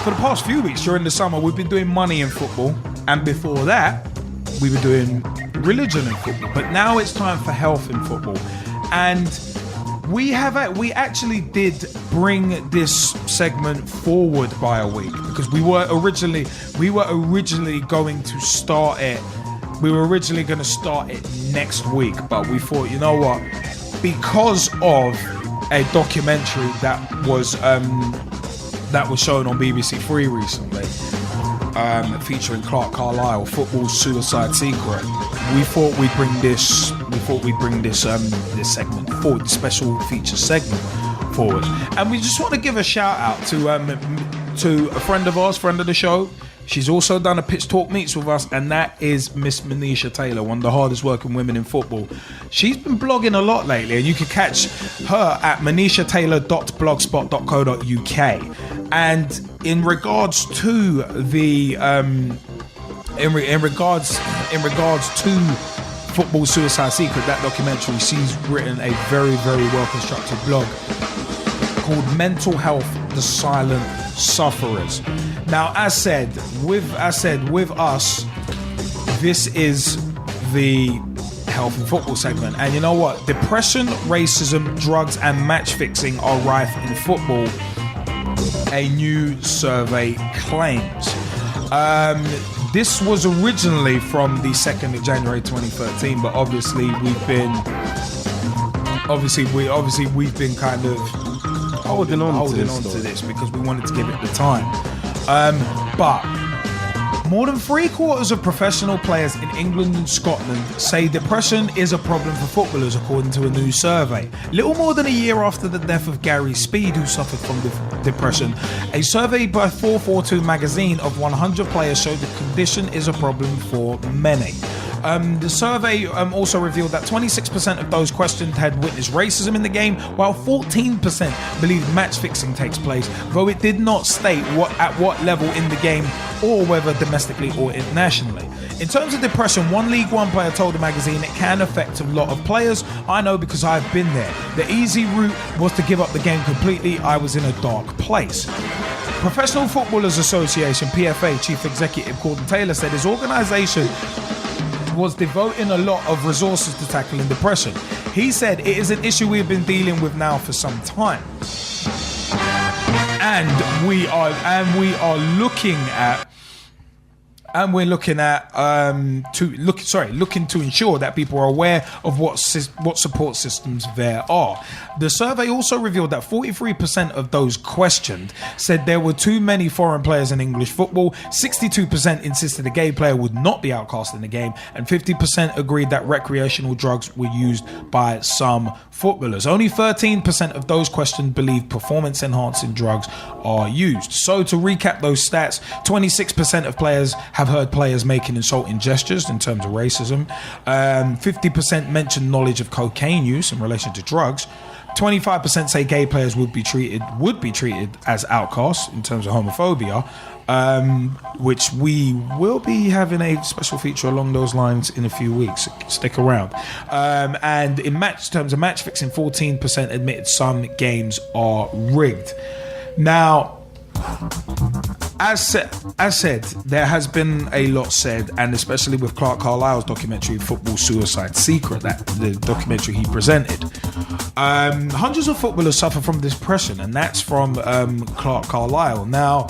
for the past few weeks during the summer, we've been doing money in football, and before that, we were doing religion in football. But now it's time for health in football, and we actually did bring this segment forward by a week because we were originally going to start it. We were originally going to start it next week, but we thought, you know what? Because of a documentary that was shown on BBC Three recently, featuring Clarke Carlisle, Football's Suicide Secret, we thought we'd bring this this segment forward, the special feature segment forward. And we just want to give a shout out to a friend of ours, friend of the show. She's also done a Pitch Talk Meets with us, and that is Miss Manisha Taylor, one of the hardest working women in football. She's been blogging a lot lately, and you can catch her at manishataylor.blogspot.co.uk. And in regards to the in regards to Football Suicide Secret, that documentary, she's written a very, very well constructed blog called Mental Health: The Silent Sufferers. Now, as said with us, this is the health and football segment, and you know what? Depression, racism, drugs, and match fixing are rife in football, a new survey claims. This was originally from the 2nd of January 2013, but obviously we've been kind of holding on to this because we wanted to give it the time. But more than 3/4 of professional players in England and Scotland say depression is a problem for footballers, according to a new survey. Little more than a year after the death of Gary Speed, who suffered from depression, a survey by 442 magazine of 100 players showed the condition is a problem for many. The survey also revealed that 26% of those questioned had witnessed racism in the game, while 14% believed match fixing takes place, though it did not state at what level in the game or whether domestically or internationally. In terms of depression, one League One player told the magazine it can affect a lot of players. I know because I've been there. The easy route was to give up the game completely. I was in a dark place. Professional Footballers Association, PFA Chief Executive Gordon Taylor said his organisation was devoting a lot of resources to tackling depression. He said it is an issue we've been dealing with now for some time, and looking to ensure that people are aware of what support systems there are. The survey also revealed that 43% of those questioned said there were too many foreign players in English football, 62% insisted a gay player would not be outcast in the game, and 50% agreed that recreational drugs were used by some footballers. Only 13% of those questioned believe performance-enhancing drugs are used. So to recap those stats, 26% of players have heard players making insulting gestures in terms of racism. 50% mentioned knowledge of cocaine use in relation to drugs. 25% say gay players would be treated as outcasts in terms of homophobia, which we will be having a special feature along those lines in a few weeks. Stick around. And in terms of match fixing, 14% admitted some games are rigged. Now, as said, there has been a lot said, and especially with Clarke Carlisle's documentary Football Suicide Secret, that the documentary he presented, hundreds of footballers suffer from depression, and that's from Clarke Carlisle. Now,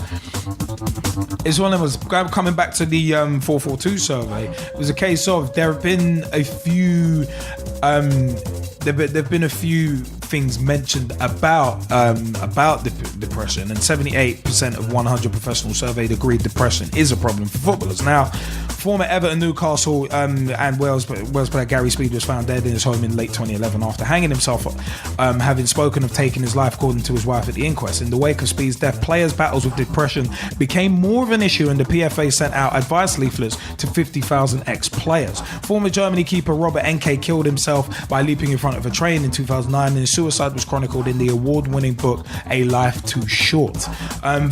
it's one of us coming back to the 442 survey. It was a case of there have been a few things mentioned about depression, and 78% of 100 professionals surveyed agreed depression is a problem for footballers. Now, former Everton, Newcastle and Wales player Gary Speed was found dead in his home in late 2011 after hanging himself, having spoken of taking his life, according to his wife at the inquest. In the wake of Speed's death, players' battles with depression became more of an issue, and the PFA sent out advice leaflets to 50,000 ex-players. Former Germany keeper Robert Enke killed himself by leaping in front of a train in 2009, and his suicide was chronicled in the award-winning book A Life Too Short.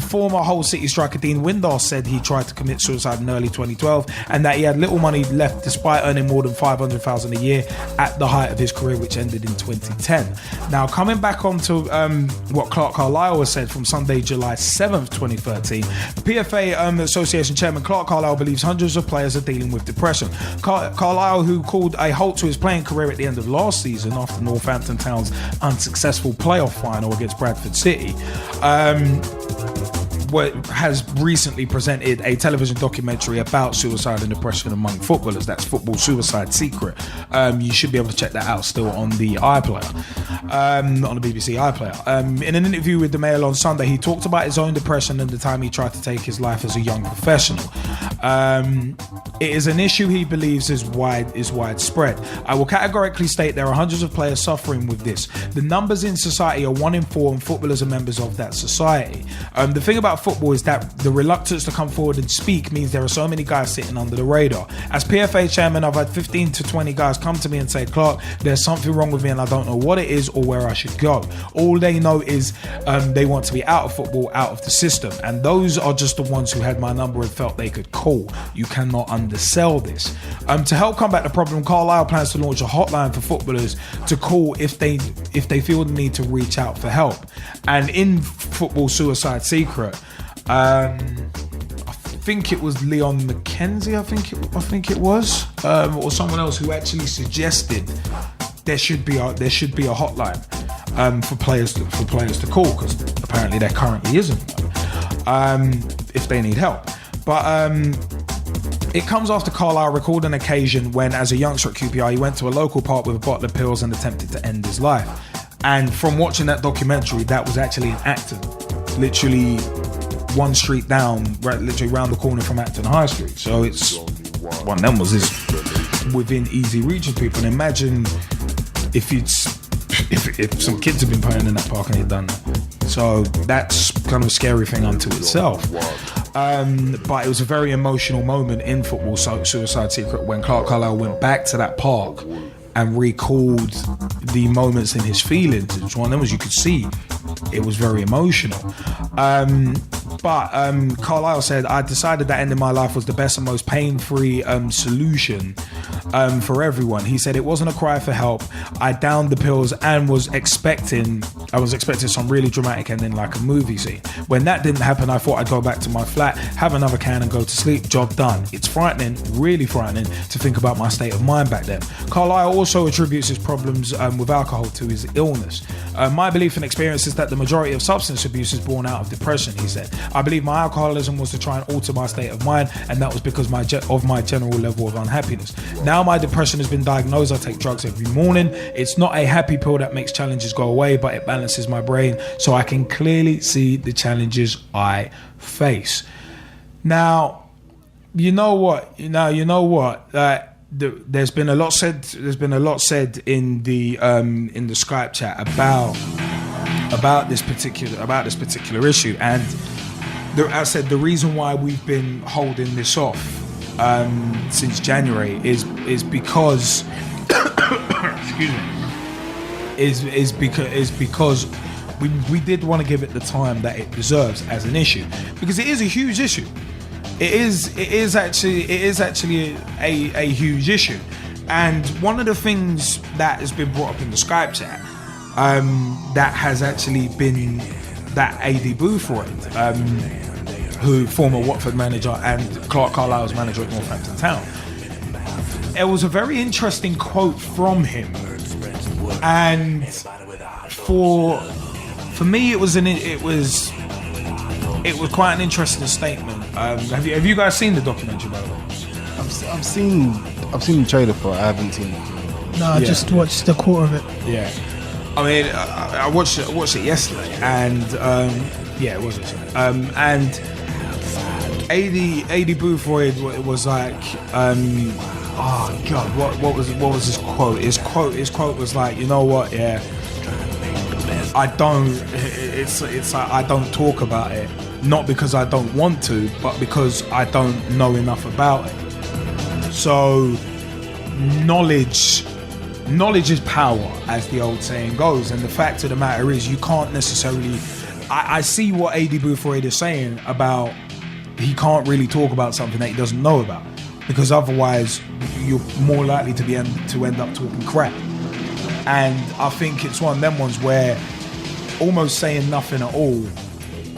Former Hull City striker Dean Windar said he tried to commit suicide in early 2012 and that he had little money left despite earning more than $500,000 a year at the height of his career, which ended in 2010. Now, coming back onto what Clarke Carlisle has said from Sunday, July 7th, 2013, PFA Association Chairman Clarke Carlisle believes hundreds of players are dealing with depression. Carlisle, who called a halt to his playing career at the end of last season after Northampton Town's unsuccessful playoff final against Bradford City, has recently presented a television documentary about suicide and depression among footballers. That's Football Suicide Secret. You should be able to check that out still on the iPlayer, on the BBC iPlayer. In an interview with the Mail on Sunday, he talked about his own depression and the time he tried to take his life as a young professional. It is an issue he believes is widespread. I will categorically state there are hundreds of players suffering with this. The numbers in society are 1 in 4, and footballers are members of that society. The thing about football is that the reluctance to come forward and speak means there are so many guys sitting under the radar. As PFA chairman, I've had 15 to 20 guys come to me and say, Clarke, there's something wrong with me and I don't know what it is or where I should go. All they know is they want to be out of football, out of the system. And those are just the ones who had my number and felt they could call. You cannot undersell this. To help combat the problem, Carlisle plans to launch a hotline for footballers to call if they feel the need to reach out for help. And in Football Suicide Secret, I think it was Leon McKenzie, I think it was, or someone else who actually suggested there should be a hotline for players to call, because apparently there currently isn't one, if they need help. But it comes after Carlisle recalled an occasion when, as a youngster at QPR, he went to a local park with a bottle of pills and attempted to end his life. And from watching that documentary, that was actually in Acton, literally one street down, right, literally round the corner from Acton High Street. So it's one of them was within easy reach of people. And imagine if some kids have been playing in that park and they'd done that. So that's kind of a scary thing unto itself. But it was a very emotional moment in Football Suicide Secret when Clarke Carlisle went back to that park and recalled the moments in his feelings. It was one of them, as you could see, it was very emotional. But Carlisle said, I decided that ending my life was the best and most pain-free solution for everyone. He said it wasn't a cry for help. I downed the pills and was expecting some really dramatic ending like a movie scene. When that didn't happen, I thought I'd go back to my flat, have another can and go to sleep. Job done. It's frightening, really frightening to think about my state of mind back then. Carlisle also attributes his problems with alcohol to his illness. My belief and experience is that the majority of substance abuse is born out of depression, he said. I believe my alcoholism was to try and alter my state of mind, and that was because of my general level of unhappiness. Now my depression has been diagnosed. I take drugs every morning. It's not a happy pill that makes challenges go away, but it balances my brain so I can clearly see the challenges I face. Now, you know what? There's been a lot said. There's been a lot said in the Skype chat about this particular issue, and as I said, the reason why we've been holding this off since January is because excuse me, is because we did want to give it the time that it deserves as an issue, because it is a huge issue. It is actually a huge issue. And one of the things that has been brought up in the Skype chat that has actually been that AD Boothroyd, who former Watford manager and Clarke Carlisle's manager at Northampton Town. It was a very interesting quote from him, and for me it was quite an interesting statement. Have you guys seen the documentary, by the way? I've seen the trailer for it. I haven't seen it. No, I just watched a quarter of it. Yeah, I mean, I watched it yesterday, and it was yesterday. And AD Boothroyd was like, oh God, what was his quote? His quote was like, you know what? Yeah, I don't. It's like I don't talk about it, not because I don't want to, but because I don't know enough about it. So knowledge knowledge is power, as the old saying goes, and the fact of the matter is you can't necessarily. I see what AD Boothroyd is saying about he can't really talk about something that he doesn't know about, because otherwise you're more likely to end up talking crap. And I think it's one of them ones where almost saying nothing at all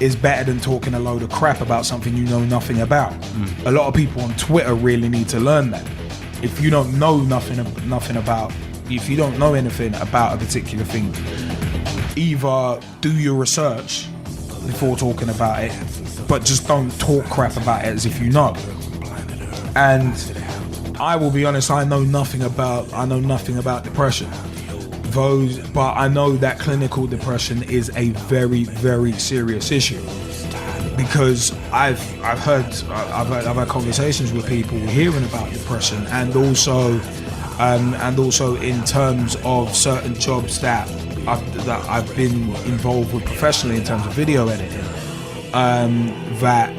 is better than talking a load of crap about something you know nothing about. A lot of people on Twitter really need to learn that. If you don't know if you don't know anything about a particular thing, either do your research before talking about it, but just don't talk crap about it as if you know. And I will be honest, I know nothing about depression. But I know that clinical depression is a very, very serious issue, because I've had conversations with people hearing about depression, and also in terms of certain jobs that I've been involved with professionally in terms of video editing, that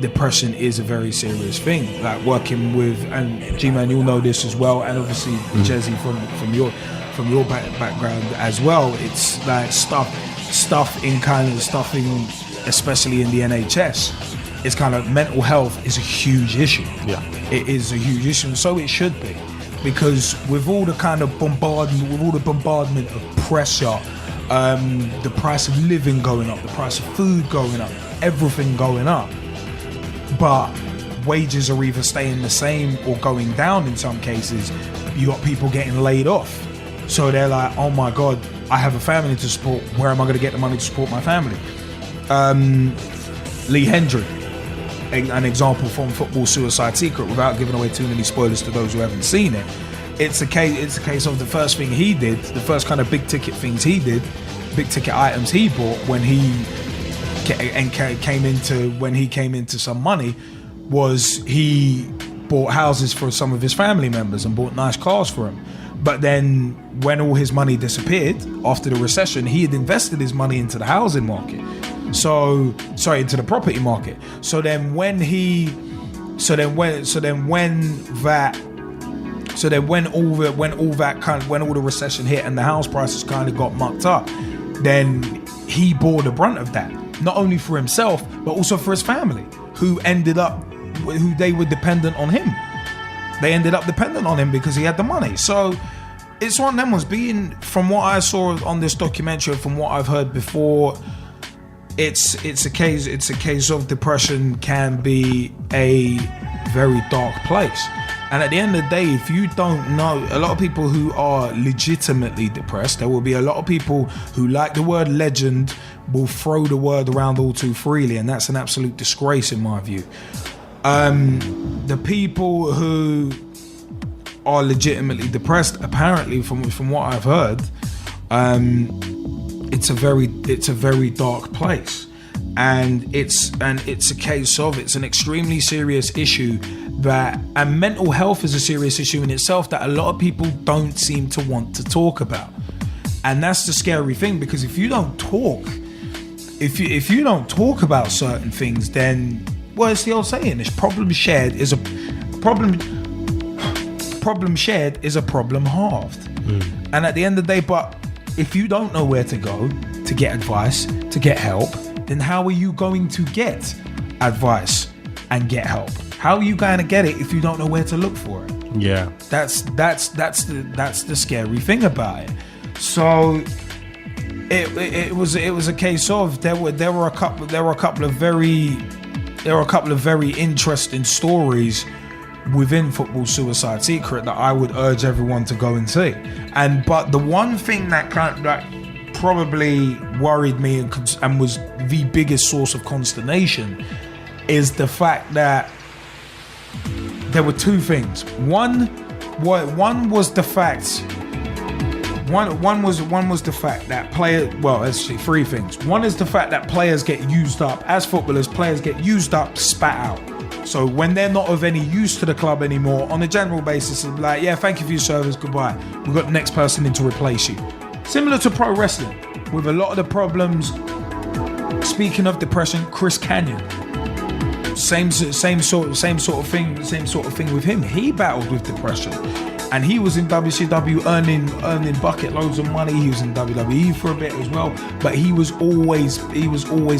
depression is a very serious thing. Like working with, and Gman, you'll know this as well, and obviously Gezzie from your background as well. It's like stuff in especially in the NHS, it's kind of mental health is a huge issue. Yeah, it is a huge issue, and so it should be, because with all the kind of bombardment of pressure, the price of living going up, the price of food going up, everything going up, but wages are either staying the same or going down in some cases. You got people getting laid off. So they're like, oh my God, I have a family to support. Where am I going to get the money to support my family? Lee Hendry, an example from Football Suicide Secret, without giving away too many spoilers to those who haven't seen it. It's a case of the first thing he did, the first kind of big ticket things he did, big ticket items he bought when he came into some money, was he bought houses for some of his family members and bought nice cars for them. But then when all his money disappeared after the recession, he had invested his money into the housing market. Into the property market. So then when all the recession hit and the house prices kind of got mucked up, then he bore the brunt of that, not only for himself but also for his family, who they were dependent on him. They ended up dependent on him because he had the money. So it's one of them ones. From what I saw on this documentary, from what I've heard before, it's a case of depression can be a very dark place. And at the end of the day, if you don't know, a lot of people who are legitimately depressed, there will be a lot of people who, like the word legend, will throw the word around all too freely, and that's an absolute disgrace in my view. The people who are legitimately depressed, apparently, from what I've heard, it's a very dark place, and it's a case of, it's an extremely serious issue and mental health is a serious issue in itself that a lot of people don't seem to want to talk about, and that's the scary thing, because if you don't talk about certain things, then, well, it's the old saying, it's problem shared is a problem halved. And at the end of the day, but if you don't know where to go to get advice, to get help, then how are you going to get advice and get help? How are you going to get it if you don't know where to look for it? Yeah, that's the scary thing about it. So it was a case of there were a couple of very interesting stories within Football Suicide Secret that I would urge everyone to go and see. But the one thing that probably worried me and was the biggest source of consternation is the fact that there were two things. One was the fact that actually three things. One is the fact that players get used up. As footballers, players get used up, spat out. So when they're not of any use to the club anymore, on a general basis, it's like, yeah, thank you for your service, goodbye. We've got the next person in to replace you. Similar to pro wrestling, with a lot of the problems. Speaking of depression, Chris Kanyon, same sort of thing with him. He battled with depression, And he was in WCW earning bucket loads of money. He was in WWE for a bit as well, but he was always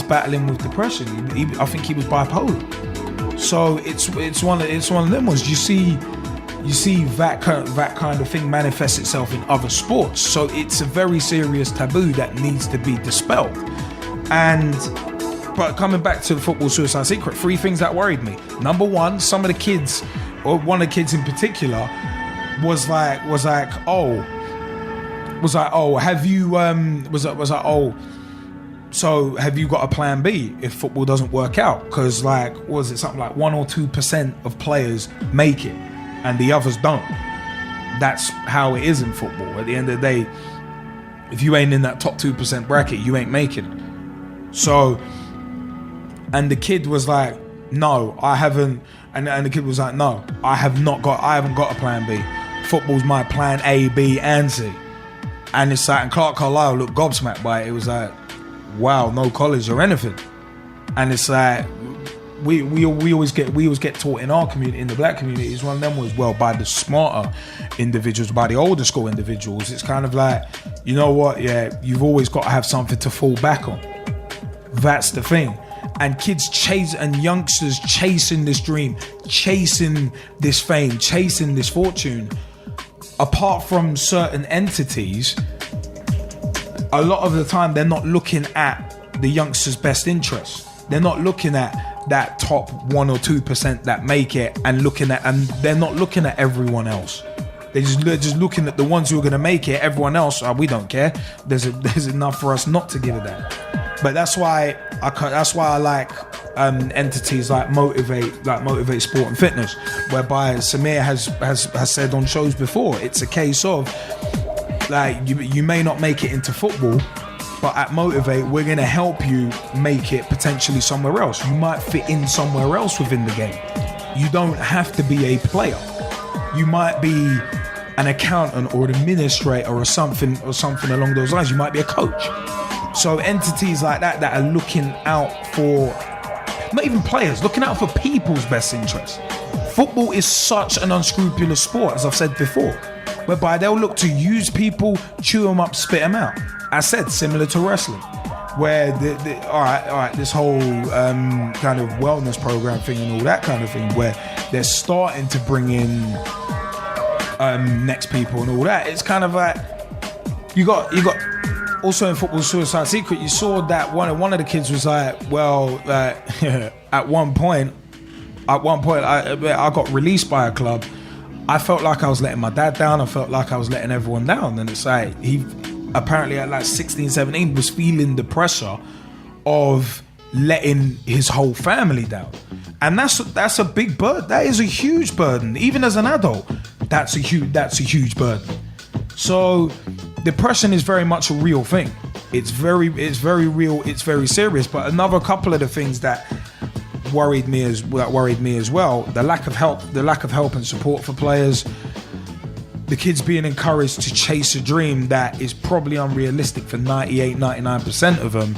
battling with depression. I think he was bipolar. So it's one of them ones. You see that kind of thing manifest itself in other sports. So it's a very serious taboo that needs to be dispelled. But coming back to the football suicide secret, 3 things that worried me. Number one, some of the kids, or one of the kids in particular, was like, oh, have you so have you got a plan B if football doesn't work out? Because like, was it something like 1 or 2% of players make it and the others don't? That's how it is in football. At the end of the day, if you ain't in that top 2% bracket, you ain't making it. So, and the kid was like, no, I haven't. And the kid was like, no, I haven't got a plan B. Football's my plan A, B, and C. And it's like, and Clarke Carlisle looked gobsmacked by it. It was like, wow, no college or anything. And it's like, we always get taught in our community, in the black community, it's one of them was, well, by the smarter individuals, by the older school individuals. It's kind of like, you know what, yeah, you've always got to have something to fall back on. That's the thing. And kids youngsters chasing this dream, chasing this fame, chasing this fortune. Apart from certain entities, a lot of the time they're not looking at the youngsters' best interests. They're not looking at that top 1 or 2% that make it, and they're not looking at everyone else. They're just looking at the ones who are going to make it. Everyone else, we don't care. There's enough for us not to give it that. But that's why I like entities like Motivate Sport and Fitness, whereby Samir has said on shows before, it's a case of like you may not make it into football, but at Motivate we're going to help you make it potentially somewhere else. You might fit in somewhere else within the game. You don't have to be a player. You might be an accountant or an administrator or something along those lines. You might be a coach. So entities like that are looking out for, not even players, looking out for people's best interests. Football is such an unscrupulous sport, as I've said before, whereby they'll look to use people, chew them up, spit them out. I said, similar to wrestling, where all right, this whole kind of wellness program thing and all that kind of thing, where they're starting to bring in next people and all that. It's kind of like, you got. Also in Football Suicide Secret, you saw that one of the kids was like, well, at one point, I got released by a club. I felt like I was letting my dad down. I felt like I was letting everyone down. And it's like, he apparently at like 16, 17 was feeling the pressure of letting his whole family down. And that's a big burden. That is a huge burden. Even as an adult, that's a huge burden. So depression is very much a real thing. It's very real. It's very serious. But another couple of the things that worried me as well, the lack of help and support for players, the kids being encouraged to chase a dream that is probably unrealistic for 99% of them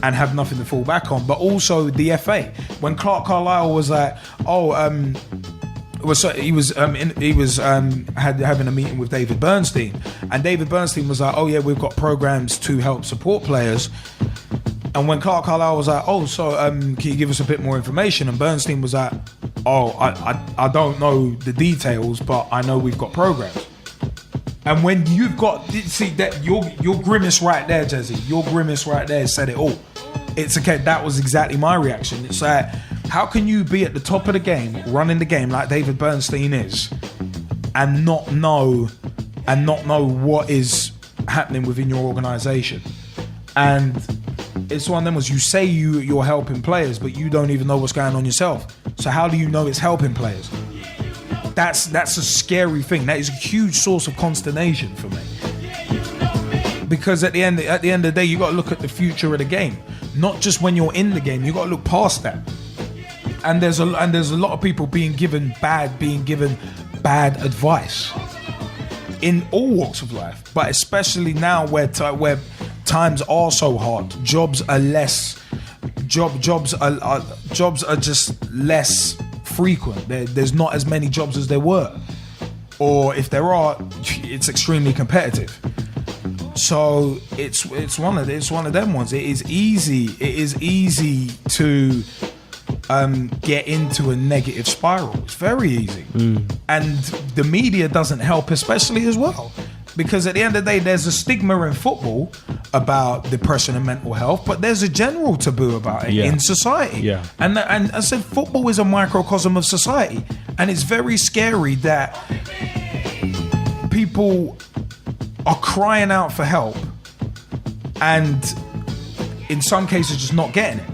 and have nothing to fall back on. But also the FA, when Clarke Carlisle was like, he was having a meeting with David Bernstein, and David Bernstein was like, oh yeah, we've got programs to help support players. And when Clarke Carlisle was like, can you give us a bit more information? And Bernstein was like, I don't know the details, but I know we've got programs. And when you've got, see that your grimace right there, Gezzie, your grimace right there said it all. It's okay. That was exactly my reaction. It's like, how can you be at the top of the game, running the game like David Bernstein is, and not know what is happening within your organisation? And it's one of them was, you say you're helping players, but you don't even know what's going on yourself. So how do you know it's helping players? That's a scary thing. That is a huge source of consternation for me. Because at the end of the day, you got to look at the future of the game, not just when you're in the game. You got to look past that. And there's a lot of people being given bad bad advice in all walks of life, but especially now where times are so hard. Jobs are just less frequent. There's not as many jobs as there were. or if there are, it's extremely competitive. So it's one of them ones. It is easy to get into a negative spiral. It's very easy, and the media doesn't help, especially as well. Because at the end of the day, there's a stigma in football about depression and mental health, but there's a general taboo about it in society. Yeah. And I said football is a microcosm of society, and it's very scary that people are crying out for help, and in some cases just not getting it.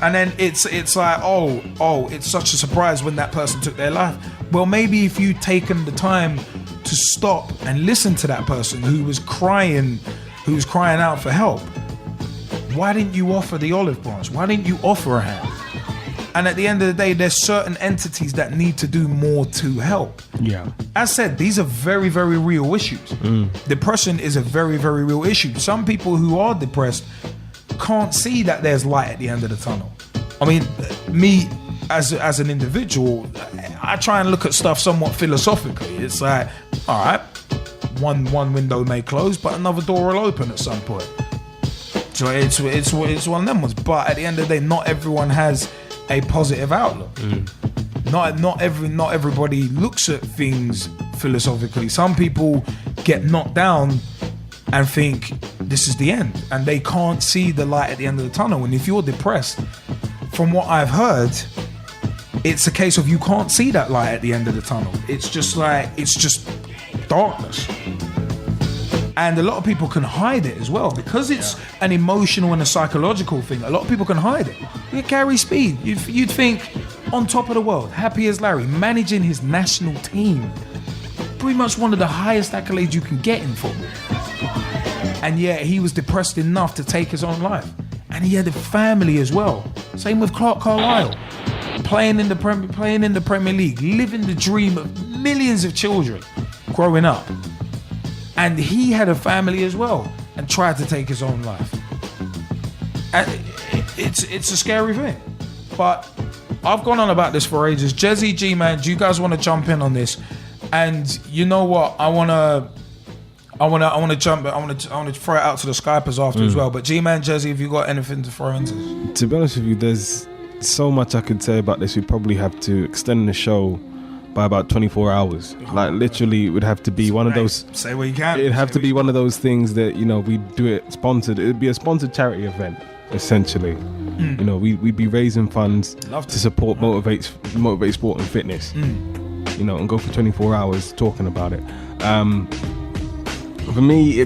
And then it's like, oh, it's such a surprise when that person took their life. Well, maybe if you'd taken the time to stop and listen to that person who was crying out for help, why didn't you offer the olive branch? Why didn't you offer a hand? And at the end of the day, there's certain entities that need to do more to help. Yeah. As said, these are very, very real issues. Depression is a very, very real issue. Some people who are depressed can't see that there's light at the end of the tunnel. I mean, me as an individual, I try and look at stuff somewhat philosophically. It's like, all right, one window may close, but another door will open at some point. So it's one of them ones. But at the end of the day, not everyone has a positive outlook. Not everybody looks at things philosophically. Some people get knocked down and think this is the end, and they can't see the light at the end of the tunnel. And if you're depressed, from what I've heard, it's a case of you can't see that light at the end of the tunnel. It's just darkness. And a lot of people can hide it as well, because it's an emotional and a psychological thing. A lot of people can hide it. Look at Gary Speed. You'd think on top of the world, happy as Larry, managing his national team. Pretty much one of the highest accolades you can get in football. And yet he was depressed enough to take his own life. And he had a family as well. Same with Clarke Carlisle. Playing in the Premier League, living the dream of millions of children growing up. And he had a family as well and tried to take his own life. And it's a scary thing. But I've gone on about this for ages. Gezzie, Gman, do you guys want to jump in on this? And you know what? I want to throw it out to the Skypers after as well. But Gman, Gezzie, have you got anything to throw into this? To be honest with you, there's so much I could say about this. We probably have to extend the show by about 24 hours. Like literally, it would have to be one of those. Say what you can. It'd have to be one of those things that, you know, we do it sponsored. It'd be a sponsored charity event, essentially. You know, we'd be raising funds to support motivate sport and fitness. You know, and go for 24 hours talking about it. For me,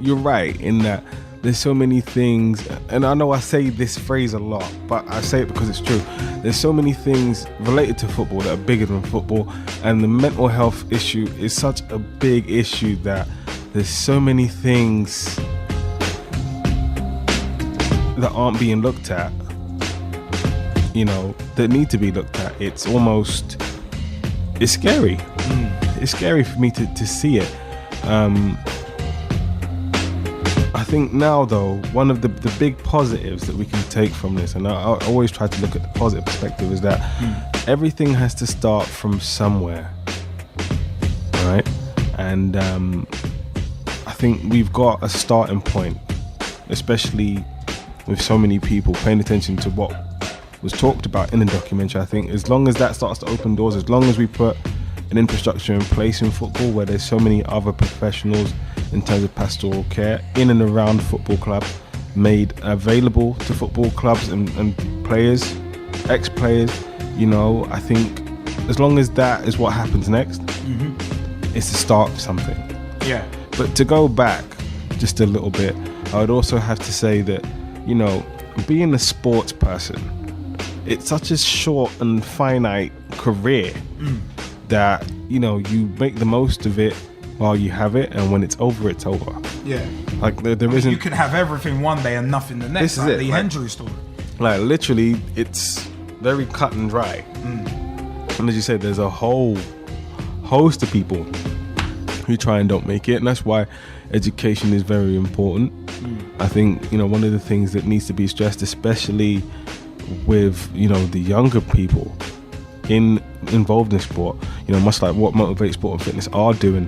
you're right in that there's so many things, and I know I say this phrase a lot, but I say it because it's true. There's so many things related to football that are bigger than football, and the mental health issue is such a big issue that there's so many things that aren't being looked at, you know, that need to be looked at. It's scary. It's scary for me to see it. I think now, though, one of the big positives that we can take from this, and I always try to look at the positive perspective, is that everything has to start from somewhere, right? And I think we've got a starting point, especially with so many people paying attention to what was talked about in the documentary. I think as long as that starts to open doors, as long as we put an infrastructure in place in football where there's so many other professionals in terms of pastoral care in and around football clubs made available to football clubs and players, ex-players, you know, I think as long as that is what happens next, it's the start of something. Yeah. But to go back just a little bit, I would also have to say that, you know, being a sports person, it's such a short and finite career that, you know, you make the most of it while you have it, and when it's over, it's over. Yeah. Like there isn't. You can have everything one day and nothing the next. This is it. The Hendry story. Like literally, it's very cut and dry. And as you said, there's a whole host of people who try and don't make it, and that's why education is very important. I think, you know, one of the things that needs to be stressed, especially with, you know, the younger people in involved in sport, you know, much like what Motivate Sport and Fitness are doing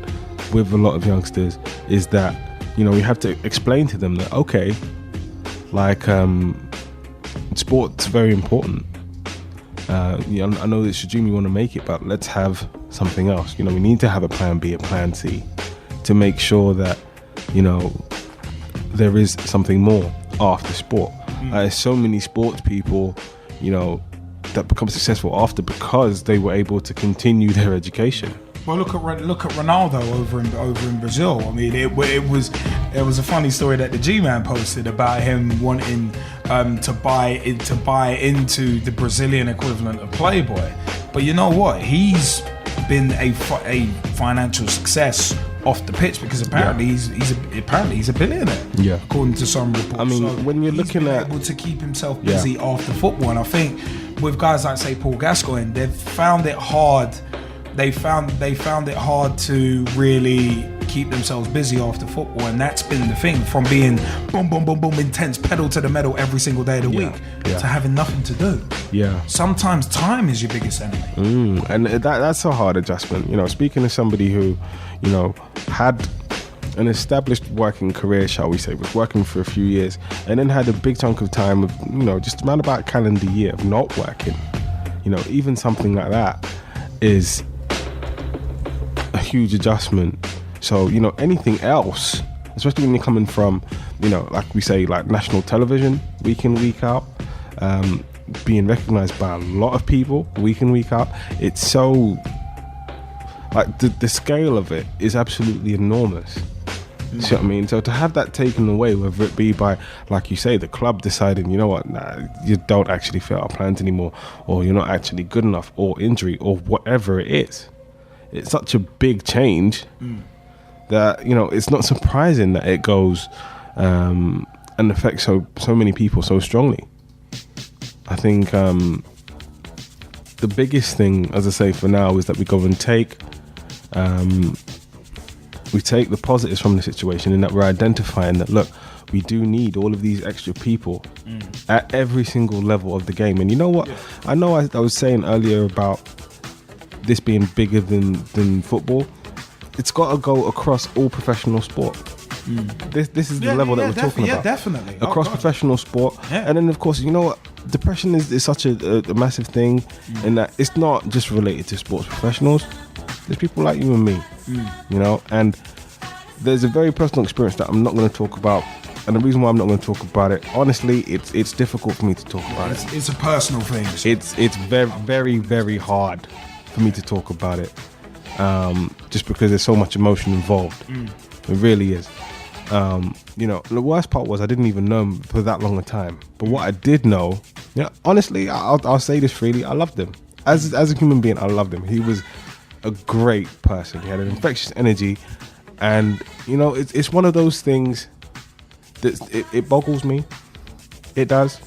with a lot of youngsters, is that, you know, we have to explain to them that, okay, like, sport's very important. You know, I know that Shajumi, you want to make it, but let's have something else. You know, we need to have a plan B, a plan C, to make sure that, you know, there is something more after sport. There's so many sports people, you know, that become successful after because they were able to continue their education. Well, look at Ronaldo over in Brazil. I mean, it was a funny story that the Gman posted about him wanting to buy into the Brazilian equivalent of Playboy. But you know what? He's been a financial success off the pitch because apparently he's a billionaire. Yeah, according to some reports. I mean, so when you're looking at able to keep himself busy after football, and I think with guys like say Paul Gascoigne, they've found it hard. They found it hard to really keep themselves busy after football, and that's been the thing, from being boom, boom, boom, boom, intense, pedal to the metal every single day of the week, to having nothing to do. Yeah. Sometimes time is your biggest enemy. And that's a hard adjustment. You know, speaking of somebody who, you know, had an established working career, shall we say, was working for a few years, and then had a big chunk of time of, you know, just around about a calendar year of not working. You know, even something like that is a huge adjustment. So, you know, anything else, especially when you're coming from, you know, like we say, like national television week in, week out, being recognized by a lot of people week in, week out, it's so, like, the scale of it is absolutely enormous. You see what I mean? So to have that taken away, whether it be by, like you say, the club deciding, you know what, nah, you don't actually fit our plans anymore, or you're not actually good enough, or injury, or whatever it is, it's such a big change that, you know, it's not surprising that it goes and affects so many people so strongly. I think the biggest thing, as I say, for now, is that we go and take the positives from the situation, and that we're identifying that, look, we do need all of these extra people at every single level of the game. And you know what? Yeah. I know I was saying earlier about this being bigger than football. It's got to go across all professional sport. This is the level that we're talking about. Yeah, definitely. Across professional sport. Yeah. And then, of course, you know what? Depression is such a massive thing in that it's not just related to sports professionals. There's people like you and me, you know, and there's a very personal experience that I'm not going to talk about. And the reason why I'm not going to talk about it, honestly, it's difficult for me to talk about it. It's a personal thing. So. It's very, very, very hard for me to talk about it, just because there's so much emotion involved. It really is. You know, the worst part was I didn't even know him for that long a time. But what I did know, yeah, honestly, I'll say this freely, I loved him. As a human being, I loved him. He was a great person. He had an infectious energy, and you know, it's one of those things that it boggles me. It does.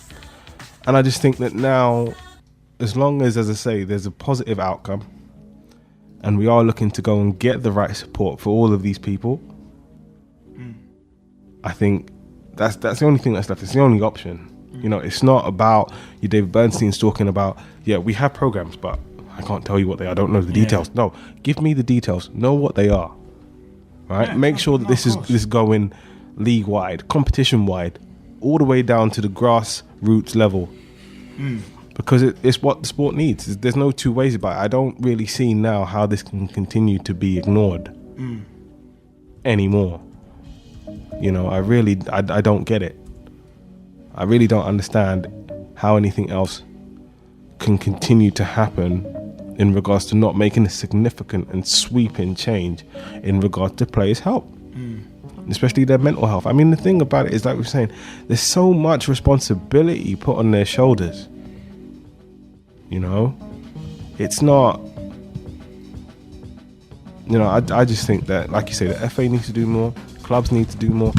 And I just think that now, as long as I say, there's a positive outcome, and we are looking to go and get the right support for all of these people, I think that's the only thing that's left. It's the only option. You know, it's not about you. David Bernstein's talking about, yeah, we have programs, but I can't tell you what they are. I don't know the details. No, give me the details. Know what they are. Right? Yeah, make sure that this is going league wide, competition wide, all the way down to the grassroots level. Because it's what the sport needs. There's no two ways about it. I don't really see now how this can continue to be ignored anymore. You know, I don't get it. I really don't understand how anything else can continue to happen in regards to not making a significant and sweeping change in regards to players' health, especially their mental health. I mean, the thing about it is, like we're saying, there's so much responsibility put on their shoulders. You know, it's not, you know, I just think that, like you say, the FA needs to do more, clubs need to do more,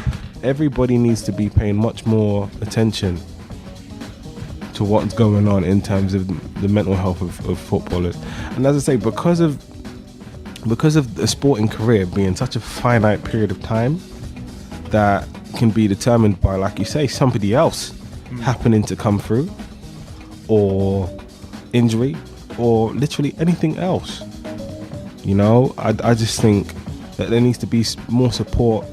everybody needs to be paying much more attention to what's going on in terms of the mental health of footballers. And as I say, because of a sporting career being such a finite period of time that can be determined by, like you say, somebody else happening to come through, or injury, or literally anything else. You know, I just think that there needs to be more support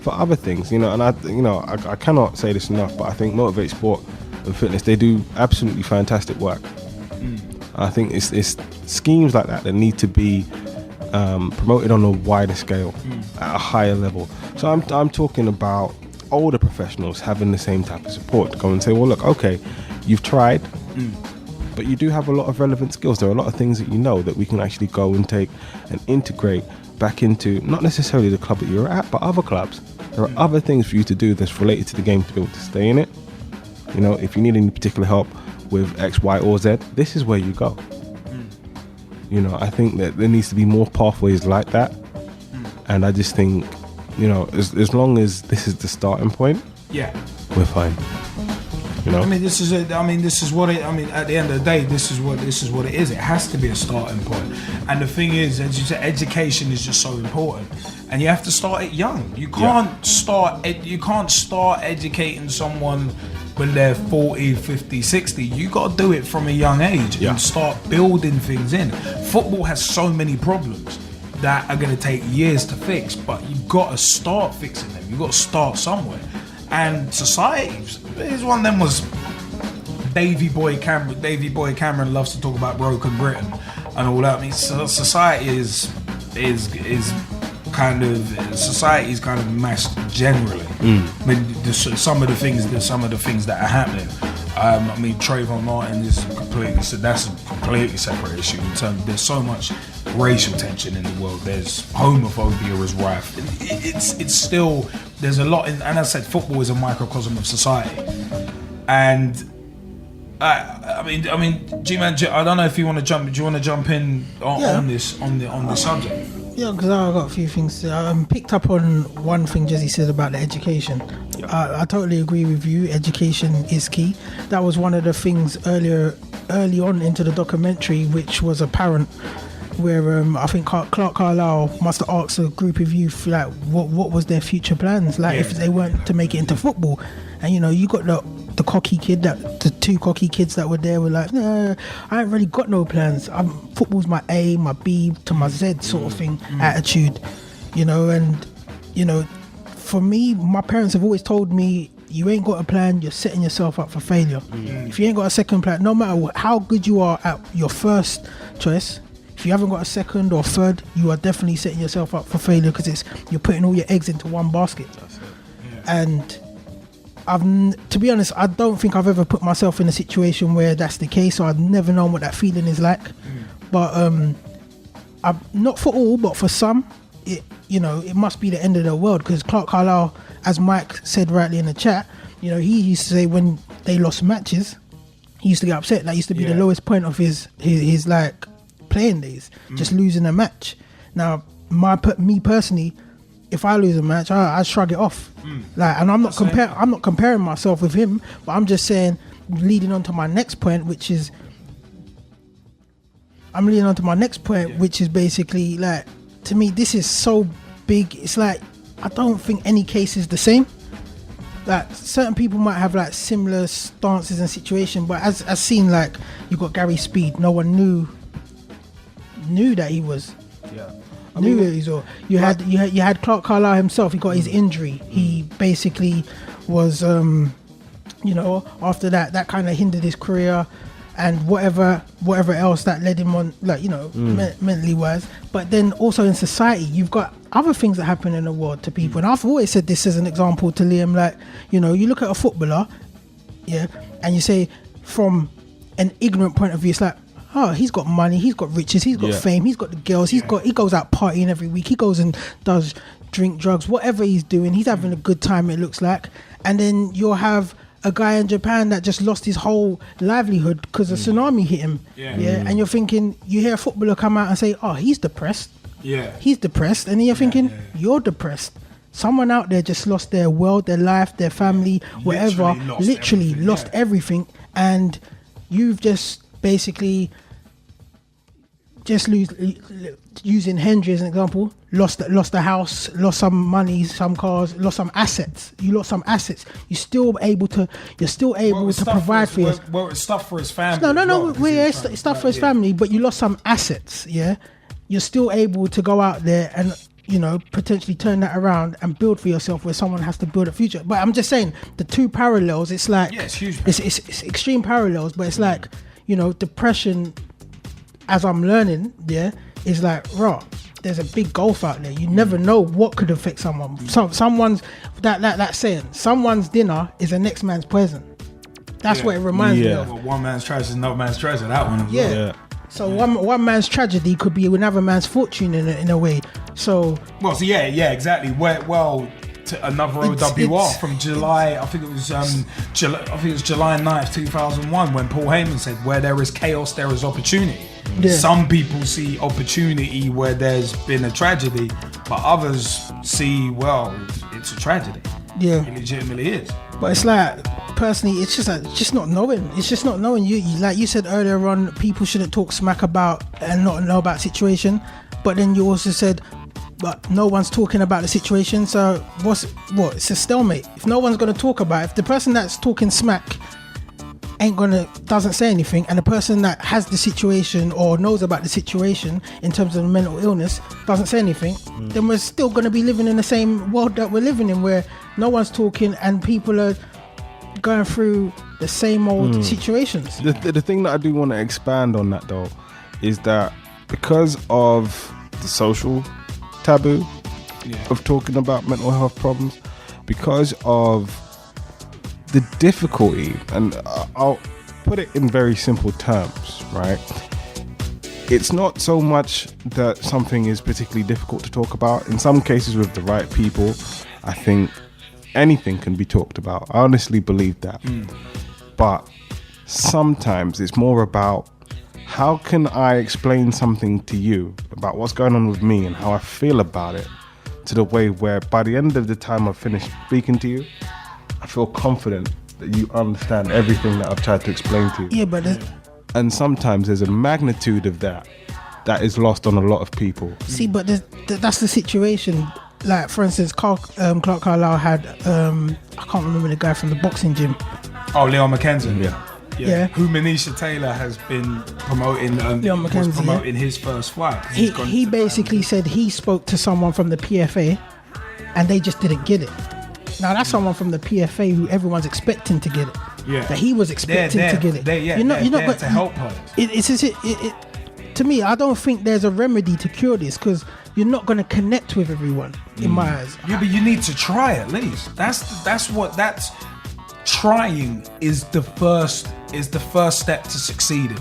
for other things, you know, and I cannot say this enough, but I think Motivate Sport and Fitness, they do absolutely fantastic work. I think it's schemes like that need to be promoted on a wider scale, at a higher level. So I'm talking about older professionals having the same type of support to go and say, well, look, okay, you've tried, but you do have a lot of relevant skills. There are a lot of things that you know that we can actually go and take and integrate back into not necessarily the club that you're at, but other clubs. There are other things for you to do that's related to the game to be able to stay in it. You know, if you need any particular help with X, Y, or Z, this is where you go. You know, I think that there needs to be more pathways like that. And I just think, you know, as long as this is the starting point, we're fine. You know? This is what it. At the end of the day, this is what it is. It has to be a starting point. And the thing is, as you said, education is just so important, and you have to start it young. You can't start educating someone when they're 40, 50, 60. You got to do it from a young age and start building things in. Football has so many problems that are going to take years to fix, but you've got to start fixing them. You've got to start somewhere. And society is one of them. Was Davy Boy Cameron loves to talk about broken Britain and all that. I mean, society is kind of mashed generally. I mean, some of the things that are happening. I mean, Trayvon Martin is that's a completely separate issue. In terms, there's so much racial tension in the world. There's homophobia is rife. It's still, there's a lot in, and as I said, football is a microcosm of society. And I mean, Gman, I don't know if you want to jump. Do you want to jump in on this subject? Yeah, because I got a few things. I picked up on one thing Gezzie said about the education. I totally agree with you. Education is key. That was one of the things early on into the documentary, which was apparent, where I think Clarke Carlisle must have asked a group of youth, like, what was their future plans, like if they weren't to make it into football. And you know, you got the cocky kid, the two cocky kids that were there were like, nah, I ain't really got no plans. Football's my A, my B to my Z sort of thing attitude, you know. And you know, for me, my parents have always told me, you ain't got a plan, you're setting yourself up for failure. If you ain't got a second plan, no matter how good you are at your first choice, if you haven't got a second or third, you are definitely setting yourself up for failure, because you're putting all your eggs into one basket. That's it. And to be honest, I don't think I've ever put myself in a situation where that's the case, so I've never known what that feeling is like. But not for all, but for some, it must be the end of the world. Because Clarke Carlisle, as Mike said rightly in the chat, you know, he used to say when they lost matches, he used to get upset. That used to be the lowest point of his like playing days, just losing a match. Now, me personally, if I lose a match, I shrug it off. Like, and I'm not comparing myself with him, but I'm just saying, leading on to my next point, which is basically, like, to me, this is so big. It's like, I don't think any case is the same. Like, certain people might have like similar stances and situation, but as seen, like, you got Gary Speed, no one knew that he was. You had Clarke Carlisle himself. He got his injury. He basically was, after that kind of hindered his career, and whatever else that led him on, like, mentally wise. But then also in society, you've got other things that happen in the world to people. And I've always said this as an example to Liam, like, you know, you look at a footballer, and you say from an ignorant point of view, it's like, oh, he's got money, he's got riches, he's got fame, he's got the girls, he goes out partying every week, he goes and does drink, drugs, whatever he's doing, he's having a good time, it looks like. And then you'll have a guy in Japan that just lost his whole livelihood because a tsunami hit him. And you're thinking, you hear a footballer come out and say, oh, he's depressed. He's depressed. And then you're thinking, you're depressed. Someone out there just lost their world, their life, their family, whatever, literally lost everything. And you've just basically just using Hendry as an example, lost a house, lost some money, some cars, lost some assets. You lost some assets. You're still able to provide for yourself. Well, it's stuff for his family. No. It's stuff for his family, but you lost some assets. Yeah, you're still able to go out there and, you know, potentially turn that around and build for yourself where someone has to build a future. But I'm just saying, the two parallels, it's like, yeah, it's huge. It's extreme parallels, but it's like, you know, depression, as I'm learning, yeah, is like, raw. There's a big gulf out there. You never know what could affect someone. Someone's that saying, someone's dinner is the next man's poison. That's what it reminds me of. Well, one man's tragedy is another man's treasure. That one as well. Yeah. So one man's tragedy could be another man's fortune in a way. So exactly. To another OWR from July. I think it was July 9th, 2001, when Paul Heyman said, "Where there is chaos, there is opportunity." Yeah. Some people see opportunity where there's been a tragedy, but others see, well, it's a tragedy. Yeah, it legitimately is. But it's like, personally, it's just not knowing. It's just not knowing. You like you said earlier on, people shouldn't talk smack about and not know about situation. But then you also said, but no one's talking about the situation. So it's a stalemate. If no one's going to talk about it, if the person that's talking smack doesn't say anything, and the person that has the situation or knows about the situation in terms of mental illness doesn't say anything, then we're still going to be living in the same world that we're living in, where no one's talking and people are going through the same old situations. The thing that I do want to expand on that though is that because of the social taboo of talking about mental health problems, because of the difficulty, and I'll put it in very simple terms, right? It's not so much that something is particularly difficult to talk about. In some cases, with the right people, I think anything can be talked about. I honestly believe that. But sometimes it's more about, how can I explain something to you about what's going on with me and how I feel about it, to the way where by the end of the time I've finished speaking to you, I feel confident that you understand everything that I've tried to explain to you. Yeah, but and sometimes there's a magnitude of that is lost on a lot of people. See, but that's the situation. Like, for instance, Clarke Carlisle had I can't remember the guy from the boxing gym. Oh, Leon McKenzie. Yeah. Who Manisha Taylor has been promoting. Leon McKenzie, was promoting his first fight. He basically said he spoke to someone from the PFA, and they just didn't get it. Now that's someone from the PFA who everyone's expecting to get it. Yeah. That he was expecting to get it. You're not there to help players. To me, I don't think there's a remedy to cure this, because you're not going to connect with everyone in my eyes. Yeah, but you need to try at least. Trying is the first step to succeeding.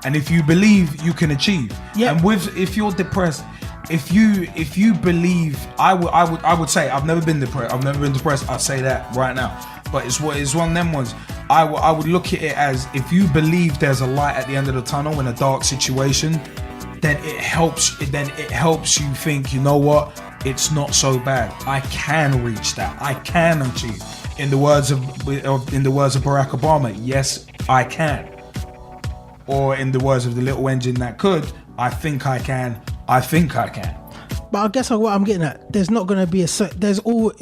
And if you believe, you can achieve. Yeah. And if you're depressed, if you believe, I would say, I've never been depressed. I'll say that right now. But it's one of them ones. I would look at it as, if you believe there's a light at the end of the tunnel in a dark situation, then it helps you think, you know what, it's not so bad. I can reach that. I can achieve. In the words of Barack Obama, yes, I can. Or in the words of the little engine that could, I think I can. I think I can. But I guess what I'm getting at, there's not going to be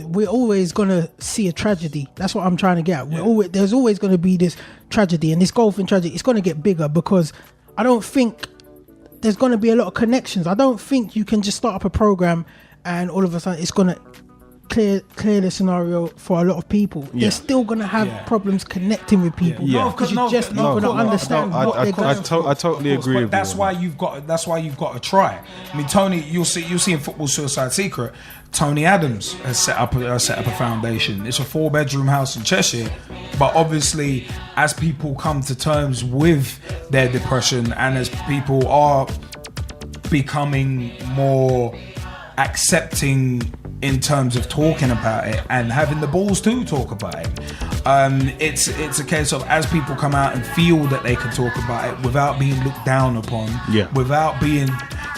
we're always going to see a tragedy. That's what I'm trying to get at. There's always going to be this tragedy, and this golfing tragedy, it's going to get bigger, because I don't think there's going to be a lot of connections. I don't think you can just start up a program and all of a sudden it's going to clear the scenario for a lot of people. They're still going to have problems connecting with people. Because you're just not going to understand what they're going through. I totally agree with you. That's why you've got to try. I mean, Tony, you'll see in Football Suicide Secret, Tony Adams has set up a foundation. It's a 4-bedroom house in Cheshire, but obviously, as people come to terms with their depression, and as people are becoming more accepting in terms of talking about it and having the balls to talk about it, it's a case of, as people come out and feel that they can talk about it without being looked down upon, without being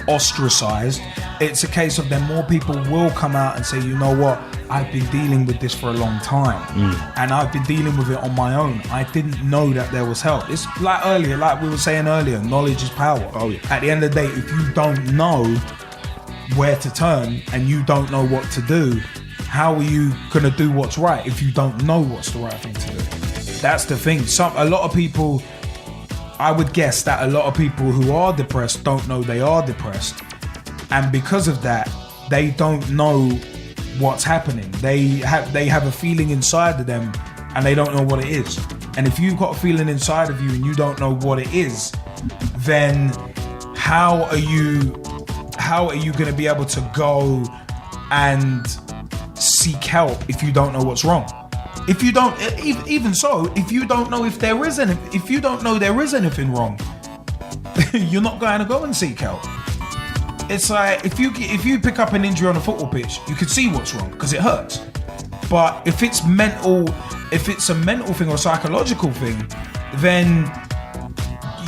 ostracized, it's a case of then more people will come out and say, you know what, I've been dealing with this for a long time, and I've been dealing with it on my own. I didn't know that there was help. It's like we were saying earlier, knowledge is power. Oh, yeah. At the end of the day, if you don't know where to turn and you don't know what to do, how are you gonna do what's right if you don't know what's the right thing to do? That's the thing. A lot of people, I would guess that a lot of people who are depressed don't know they are depressed, and because of that, they don't know what's happening. They have a feeling inside of them and they don't know what it is. And if you've got a feeling inside of you and you don't know what it is, then how are you going to be able to go and seek help if you don't know what's wrong? If you don't, even so, if you don't know if you don't know there is anything wrong, you're not going to go and seek help. It's like if you pick up an injury on a football pitch, you can see what's wrong because it hurts. But if it's a mental thing or a psychological thing, then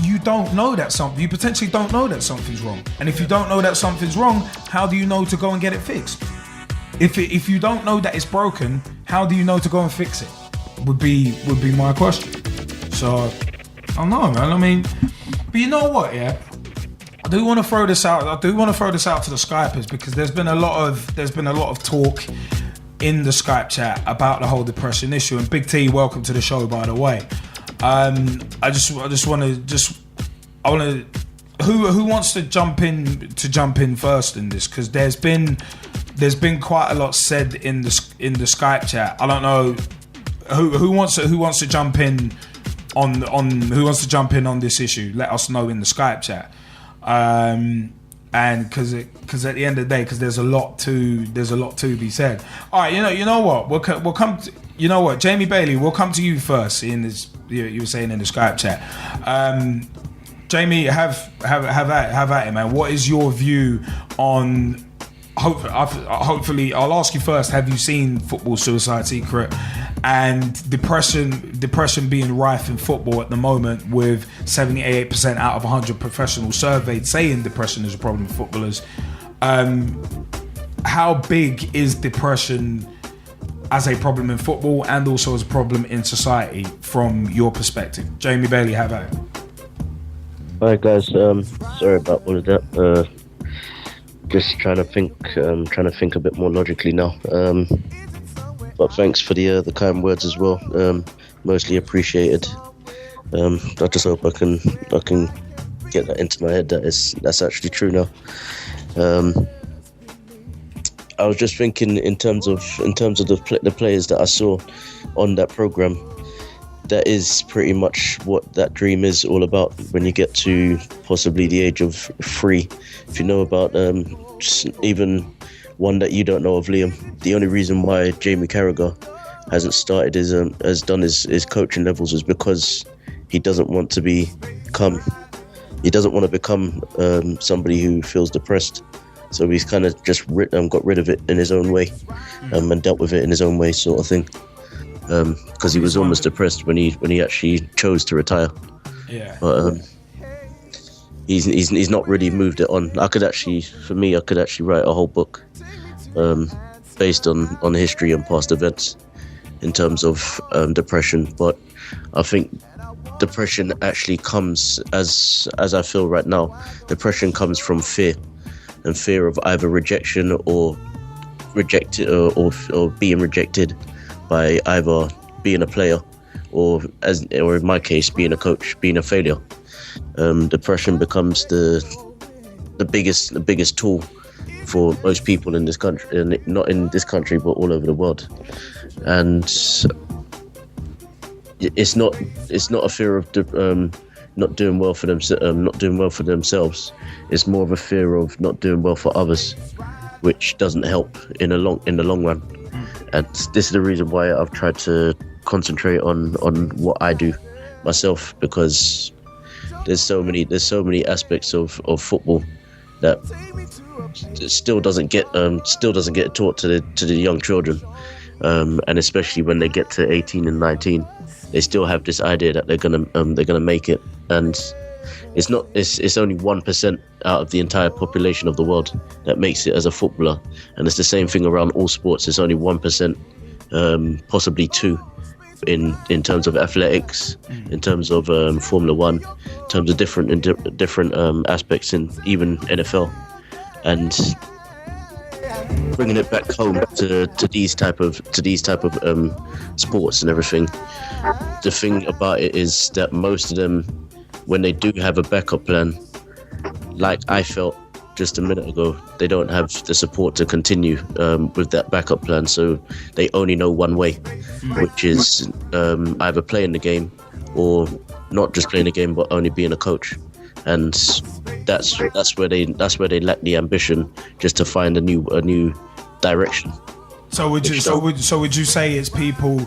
you don't know that something. You potentially don't know that something's wrong. And if you don't know that something's wrong, how do you know to go and get it fixed? If you don't know that it's broken, how do you know to go and fix it? Would be my question. So I don't know, man. I mean, but you know what? Yeah. I do want to throw this out to the Skypers, because there's been a lot of talk in the Skype chat about the whole depression issue. And Big T, welcome to the show, by the way. Who wants to jump in first in this, because there's been quite a lot said in the Skype chat. I don't know who wants to jump in on this issue. Let us know in the Skype chat. And because at the end of the day, because there's a lot to be said. All right, you know what, we'll come to, you know what, Jamie Bailey, we'll come to you first in this. You were saying in the Skype chat. Jamie, have at it, man. What is your view on? Hopefully, I'll ask you first. Have you seen Football Suicide Secret and depression being rife in football at the moment, with 78% out of 100 professionals surveyed saying depression is a problem for footballers? How big is depression as a problem in football and also as a problem in society from your perspective? Jamie Bailey, have at it. Hi guys, sorry about all of that. Just trying to think a bit more logically now. But thanks for the kind words as well. Mostly appreciated. I just hope I can get that into my head that's actually true now. I was just thinking in terms of the players that I saw on that program. That is pretty much what that dream is all about when you get to possibly the age of 3. If you know about even one that you don't know of, Liam, the only reason why Jamie Carragher hasn't started has done his coaching levels is because he doesn't want to become somebody who feels depressed. So he's kind of just got rid of it in his own way and dealt with it in his own way, sort of thing. Because he was almost depressed when he actually chose to retire. Yeah. But he's not really moved it on. I could actually write a whole book based on history and past events in terms of depression. But I think depression actually comes, as I feel right now, depression comes from fear, and fear of either rejection or being rejected by either being a player or in my case being a coach, being a failure. Depression becomes the biggest tool for most people in this country, and not in this country but all over the world. And it's not a fear of not doing well for themselves. It's more of a fear of not doing well for others, which doesn't help in the long run. And this is the reason why I've tried to concentrate on what I do myself, because there's so many aspects of football that still doesn't get taught to the young children, and especially when they get to 18 and 19, they still have this idea that they're gonna make it, and It's not. It's only 1% out of the entire population of the world that makes it as a footballer, and it's the same thing around all sports. It's only 1%, possibly 2, in terms of athletics, in terms of Formula One, in terms of different aspects in even NFL, and bringing it back home to these type of sports and everything. The thing about it is that most of them, when they do have a backup plan, like I felt just a minute ago, they don't have the support to continue with that backup plan, so they only know one way, which is either playing the game or not just playing the game but only being a coach. And that's where they lack the ambition just to find a new direction. So would you say it's people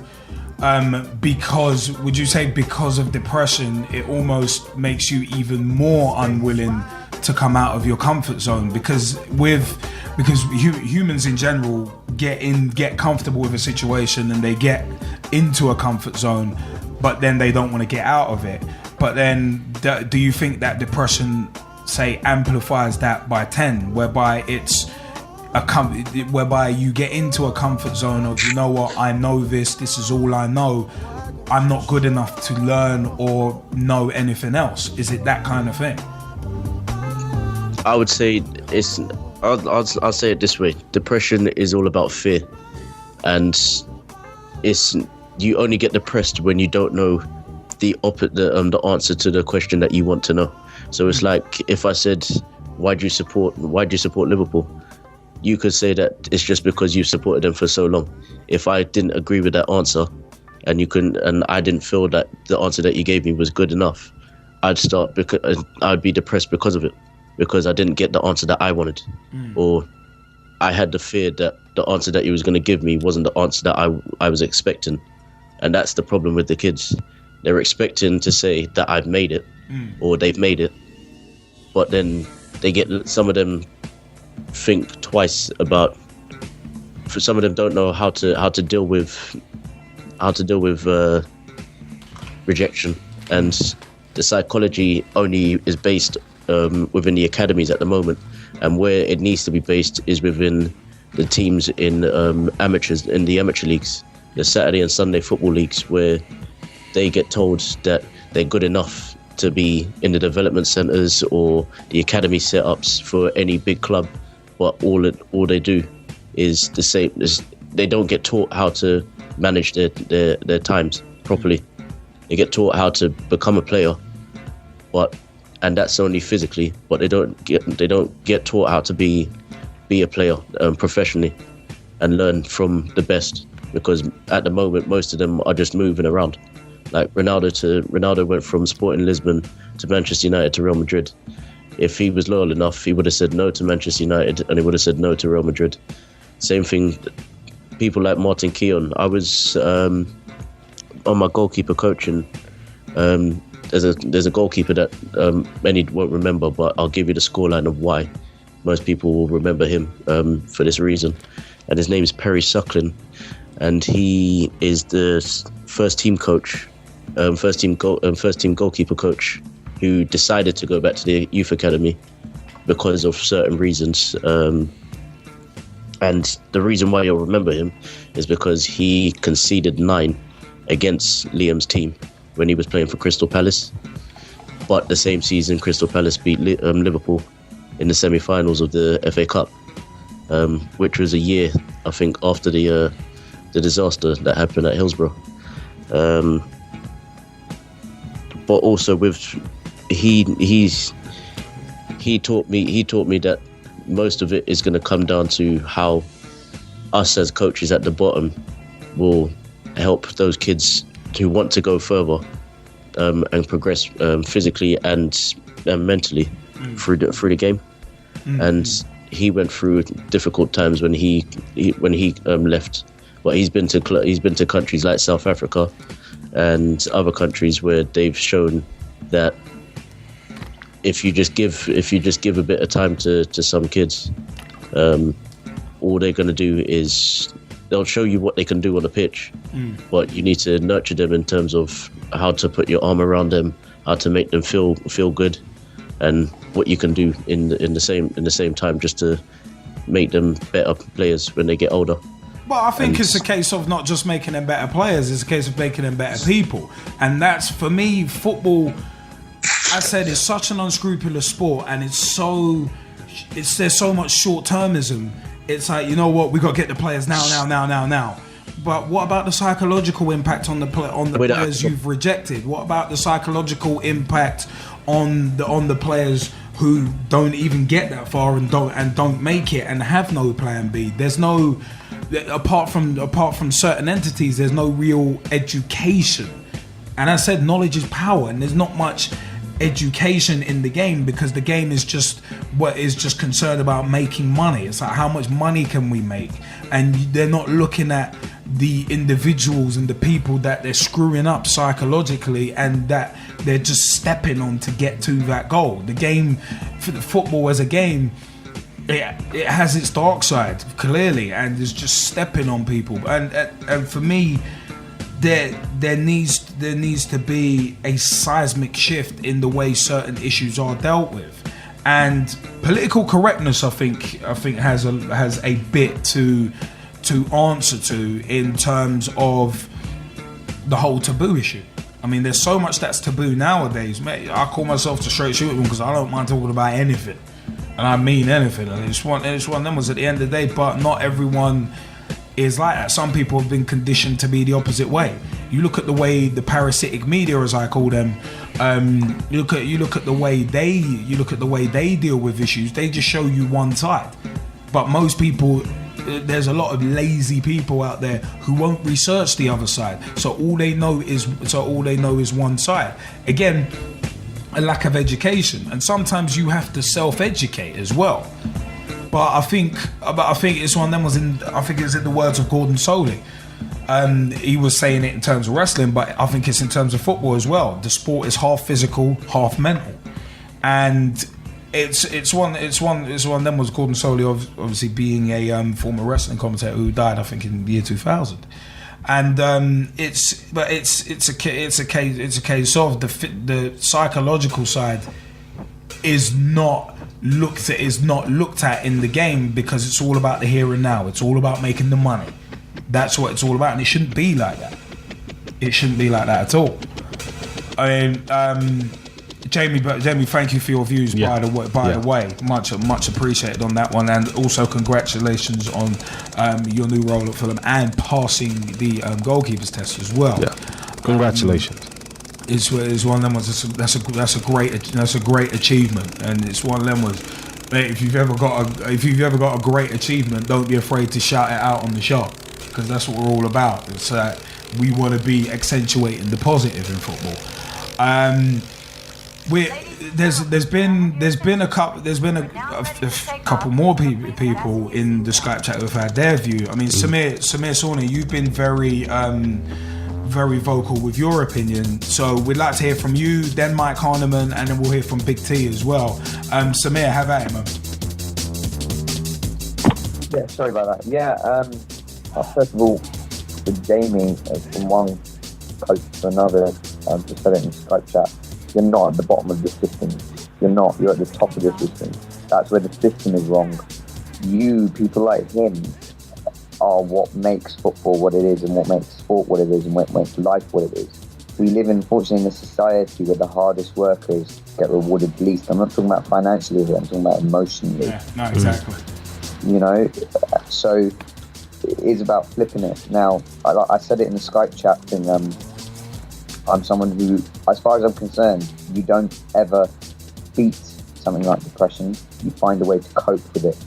because of depression it almost makes you even more unwilling to come out of your comfort zone, because humans in general get comfortable with a situation and they get into a comfort zone, but then they don't want to get out of it. But then do you think that depression, say, amplifies that by 10, whereby it's whereby you get into a comfort zone of, you know what, I know this is all I know, I'm not good enough to learn or know anything else? Is it that kind of thing? I would say I'll say it this way: depression is all about fear, and you only get depressed when you don't know the answer to the question that you want to know. So it's like if I said, why do you support Liverpool? You could say that it's just because you've supported them for so long. If I didn't agree with that answer, and I didn't feel that the answer that you gave me was good enough, I'd be depressed because of it, because I didn't get the answer that I wanted, or I had the fear that the answer that he was going to give me wasn't the answer that I was expecting. And that's the problem with the kids. They're expecting to say that I've made it, or they've made it, but then some of them think twice about. For some of them, don't know how to deal with rejection, and the psychology only is based within the academies at the moment, and where it needs to be based is within the teams in the amateur leagues, the Saturday and Sunday football leagues, where they get told that they're good enough to be in the development centres or the academy setups for any big club, but all they do is the same. They don't get taught how to manage their times properly. They get taught how to become a player, and that's only physically, but they don't get taught how to be a player professionally and learn from the best, because at the moment most of them are just moving around. Like Ronaldo went from Sporting Lisbon to Manchester United to Real Madrid. If he was loyal enough, he would have said no to Manchester United and he would have said no to Real Madrid. Same thing, people like Martin Keown. I was on my goalkeeper coaching. There's a goalkeeper that many won't remember, but I'll give you the scoreline of why most people will remember him for this reason. And his name is Perry Suckling, and he is the first team goalkeeper coach who decided to go back to the youth academy because of certain reasons. And the reason why you'll remember him is because he conceded 9 against Liam's team when he was playing for Crystal Palace. But the same season, Crystal Palace beat Liverpool in the semi-finals of the FA Cup, which was a year, I think, after the disaster that happened at Hillsborough. But also he taught me that most of it is going to come down to how us as coaches at the bottom will help those kids who want to go further and progress physically and mentally through the game. And he went through difficult times when he left, but he's been to countries like South Africa and other countries where they've shown that if you just give a bit of time to some kids, all they're going to do is they'll show you what they can do on the pitch, but you need to nurture them in terms of how to put your arm around them, how to make them feel good, and what you can do in the same time just to make them better players when they get older. Well, I think it's a case of not just making them better players, it's a case of making them better people. And that's, for me, football, I said, it's such an unscrupulous sport, and there's so much short-termism. It's like, you know what, we got to get the players now. But what about the psychological impact on the players you've rejected? What about the psychological impact on the players who don't even get that far and don't make it and have no plan B? There's no, apart from certain entities, there's no real education. And I said knowledge is power, and there's not much education in the game, because the game is just concerned about making money. It's like, how much money can we make? And they're not looking at the individuals and the people that they're screwing up psychologically and that they're just stepping on to get to that goal. The game, for the football as a game, it has its dark side clearly, and it's just stepping on people. And for me, there needs to be a seismic shift in the way certain issues are dealt with. And political correctness, I think has a bit to answer to in terms of the whole taboo issue. I mean, there's so much that's taboo nowadays. Mate, I call myself the straight shooter because I don't mind talking about anything, and I mean anything. And it's one of them was at the end of the day, but not everyone is like that. Some people have been conditioned to be the opposite way. You look at the way the parasitic media, as I call them, you look at the way they deal with issues. They just show you one side. But most people, there's a lot of lazy people out there who won't research the other side. So all they know is one side. Again, a lack of education, and sometimes you have to self-educate as well. But I think it's one of them I think it's in the words of Gordon Soley. He was saying it in terms of wrestling, but I think it's in terms of football as well. The sport is half physical, half mental, and it's one of them was Gordon Soley, obviously being a former wrestling commentator who died, I think, in the year 2000. And it's a case of the psychological side is not looked at in the game, because it's all about the here and now. It's all about making the money. That's what it's all about, and it shouldn't be like that. It shouldn't be like that at all. I mean, Jamie, thank you for your views. By the way, much appreciated on that one, and also congratulations on your new role at Fulham and passing the goalkeepers test as well. Yeah, congratulations. It's one of them ones. That's a great achievement, and it's one of them ones. Mate, if you've ever got a great achievement, don't be afraid to shout it out on the show, because that's what we're all about. It's we want to be accentuating the positive in football. There's been a couple more people in the Skype chat who've had their view. I mean, Samir Sawney, you've been very vocal with your opinion, so we'd like to hear from you, then Mike Harneman, and then we'll hear from Big T as well. Samir, have at it, man. Yeah, sorry about that. Yeah, first of all, with Jamie, from one coach to another, just said it in the Skype chat, you're not at the bottom of the system. You're at the top of the system. That's where the system is wrong. You, people like him, are what makes football what it is, and what makes sport what it is, and what makes life what it is. We live, unfortunately, in a society where the hardest workers get rewarded least. I'm not talking about financially here, I'm talking about emotionally. Yeah, no, exactly. You know, so it is about flipping it. Now, I said it in the Skype chat thing, I'm someone who, as far as I'm concerned, you don't ever beat something like depression. You find a way to cope with it.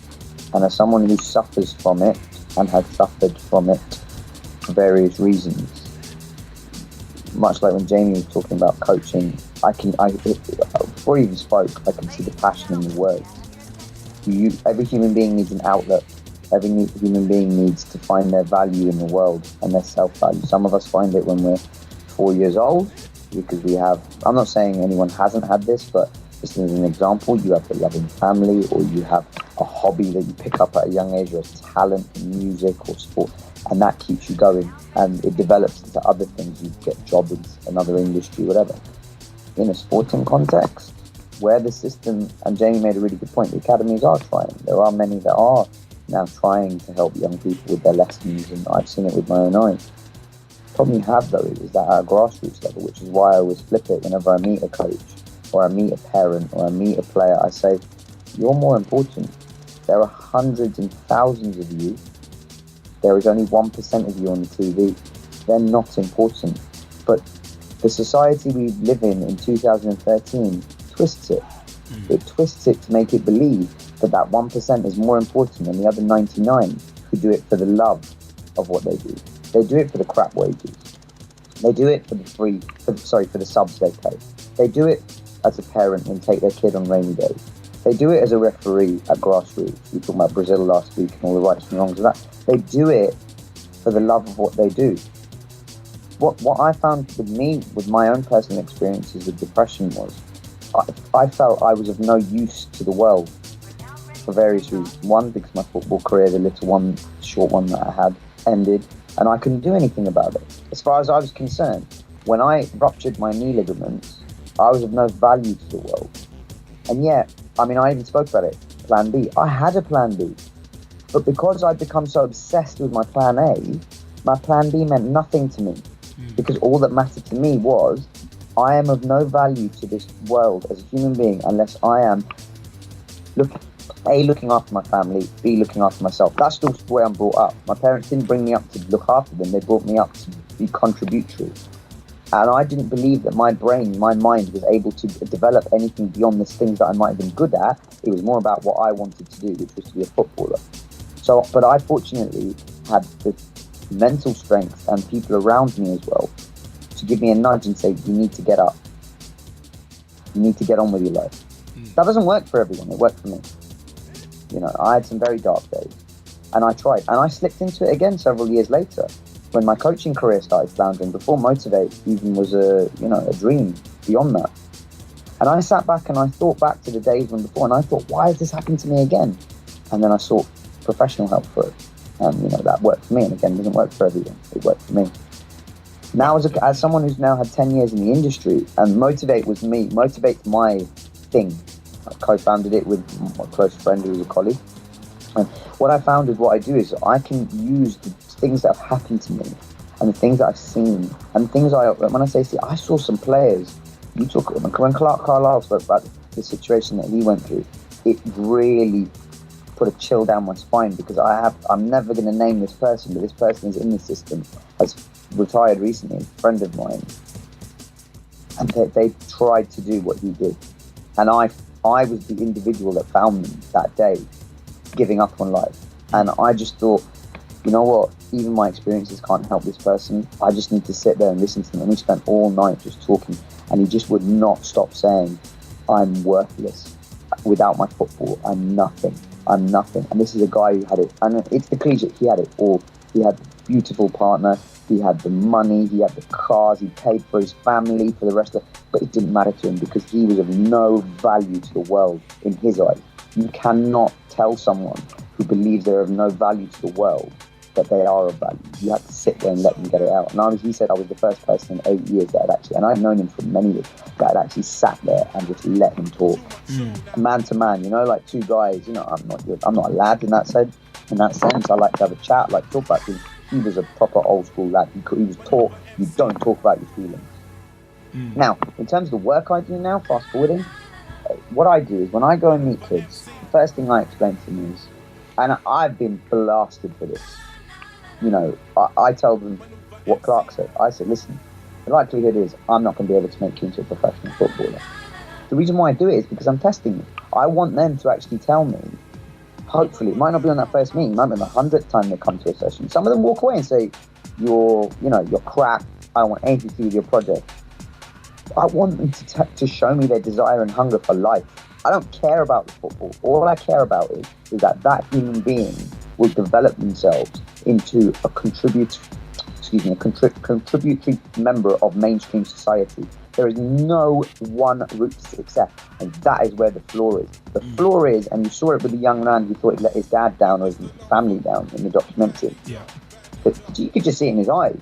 And as someone who suffers from it, and has suffered from it for various reasons, much like when Jamie was talking about coaching, before he even spoke, I can see the passion in the words. Every human being needs an outlet. Every human being needs to find their value in the world and their self-value. Some of us find it when we're 4 years old, because I'm not saying anyone hasn't had this, but just as an example, you have a loving family, or you have a hobby that you pick up at a young age, or a talent in music or sport, and that keeps you going, and it develops into other things. You get a job in another industry, whatever. in a sporting context, where the system, and Jamie made a really good point, the academies are trying. There are many that are now trying to help young people with their lessons, and I've seen it with my own eyes. The problem you have, though, is that at a grassroots level, which is why I always flip it whenever I meet a coach, or I meet a parent, or I meet a player, I say, you're more important. There are hundreds and thousands of you. There is only 1% of you on the TV. They're not important. But the society we live in 2013 twists it. It twists it to make it believe that 1% is more important than the other 99 who do it for the love of what they do. They do it for the crap wages. They do it for the subs they pay. They do it as a parent and take their kid on rainy days. They do it as a referee at grassroots. We talked about Brazil last week and all the rights and wrongs of that. They do it for the love of what they do. What I found with me, with my own personal experiences with depression, was I felt I was of no use to the world for various reasons. One, because my football career, the little one, short one that I had, ended, and I couldn't do anything about it. As far as I was concerned, when I ruptured my knee ligaments, I was of no value to the world. And yet, I even spoke about it, plan B. I had a plan B. But because I'd become so obsessed with my plan A, my plan B meant nothing to me. Because all that mattered to me was, I am of no value to this world as a human being unless I am looking after my family, B, looking after myself. That's the way I'm brought up. My parents didn't bring me up to look after them, they brought me up to be contributory. And I didn't believe that my brain, my mind was able to develop anything beyond the things that I might have been good at. It was more about what I wanted to do, which was to be a footballer. But I fortunately had the mental strength and people around me as well to give me a nudge and say, you need to get up. You need to get on with your life. That doesn't work for everyone. It worked for me. I had some very dark days, and I tried, and I slipped into it again several years later when my coaching career started floundering. Before Motivate even was a dream beyond that. And I sat back and I thought back to the days when before, and I thought, why has this happened to me again? And then I sought professional help for it. And that worked for me, and again, it doesn't work for everyone. It worked for me. Now, as someone who's now had 10 years in the industry, and Motivate's my thing. I co-founded it with my close friend who was a colleague. And what I found is what I do is I can use the things that have happened to me and the things that I've seen and things when I say, I saw some players. When Clarke Carlisle spoke about the situation that he went through, it really put a chill down my spine, because I'm never going to name this person, but this person is in the system, has retired recently, a friend of mine, and they tried to do what he did, and I was the individual that found them that day, giving up on life. And I just thought, you know what, even my experiences can't help this person. I just need to sit there and listen to him. And we spent all night just talking, and he just would not stop saying, I'm worthless. Without my football, I'm nothing. And this is a guy who had it, and it's the cliche, he had it all. He had a beautiful partner, he had the money, he had the cars, he paid for his family, for the rest of it, but it didn't matter to him because he was of no value to the world in his eyes. You cannot tell someone who believes they're of no value to the world that they are of value. You have to sit there and let them get it out. And he said I was the first person in 8 years that had actually, and I've known him for many years, that had actually sat there and just let him talk. Man to man, like two guys, I'm not a lad in that sense. I like to have a chat, like talk about things. He was a proper old school lad. He was taught, you don't talk about your feelings. Now, in terms of the work I do now, fast forwarding, what I do is when I go and meet kids, the first thing I explain to them is, and I've been blasted for this, I tell them what Clarke said. I said, listen, the likelihood is I'm not going to be able to make you into a professional footballer. The reason why I do it is because I'm testing you. I want them to actually tell me, hopefully, it might not be on that first meeting, it might be on the 100th time they come to a session. Some of them walk away and say, you're crap, I don't want anything to do with your project. I want them to show me their desire and hunger for life. I don't care about the football. All I care about is that human being will develop themselves into a contributory member of mainstream society. There is no one route to success, and that is where the flaw is. The flaw is, and you saw it with the young man who thought he let his dad down or his family down in the documentary. Yeah. But you could just see it in his eyes.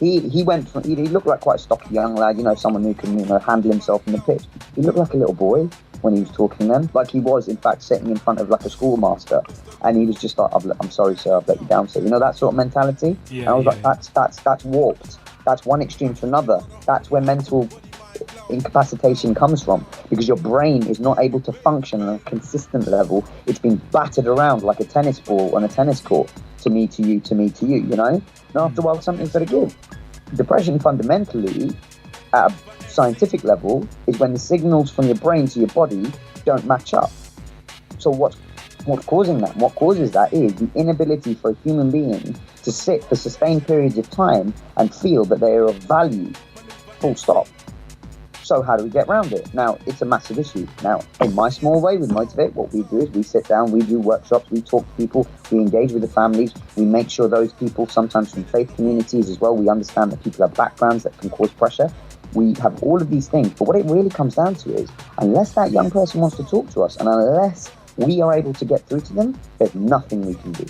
He went from, he looked like quite a stocky young lad, you know, someone who can, you know, handle himself in the pitch. He looked like a little boy when he was talking then, like he was in fact sitting in front of like a schoolmaster, and he was just like, I'm sorry sir, I've let you down sir, you know, that sort of mentality. And I was like, that's warped. That's one extreme to another. That's where mental incapacitation comes from, because your brain is not able to function on a consistent level. It's been battered around like a tennis ball on a tennis court, to me to you, to me to you, you know. And after a while something's got to give. Depression fundamentally at a scientific level is when the signals from your brain to your body don't match up. So what's causing that? What causes that is the inability for a human being to sit for sustained periods of time and feel that they are of value, full stop. So how do we get around it? Now, it's a massive issue. Now, in my small way, with Motivate, what we do is we sit down, we do workshops, we talk to people, we engage with the families, we make sure those people, sometimes from faith communities as well, we understand that people have backgrounds that can cause pressure. We have all of these things. But what it really comes down to is, unless that young person wants to talk to us, and unless we are able to get through to them, there's nothing we can do.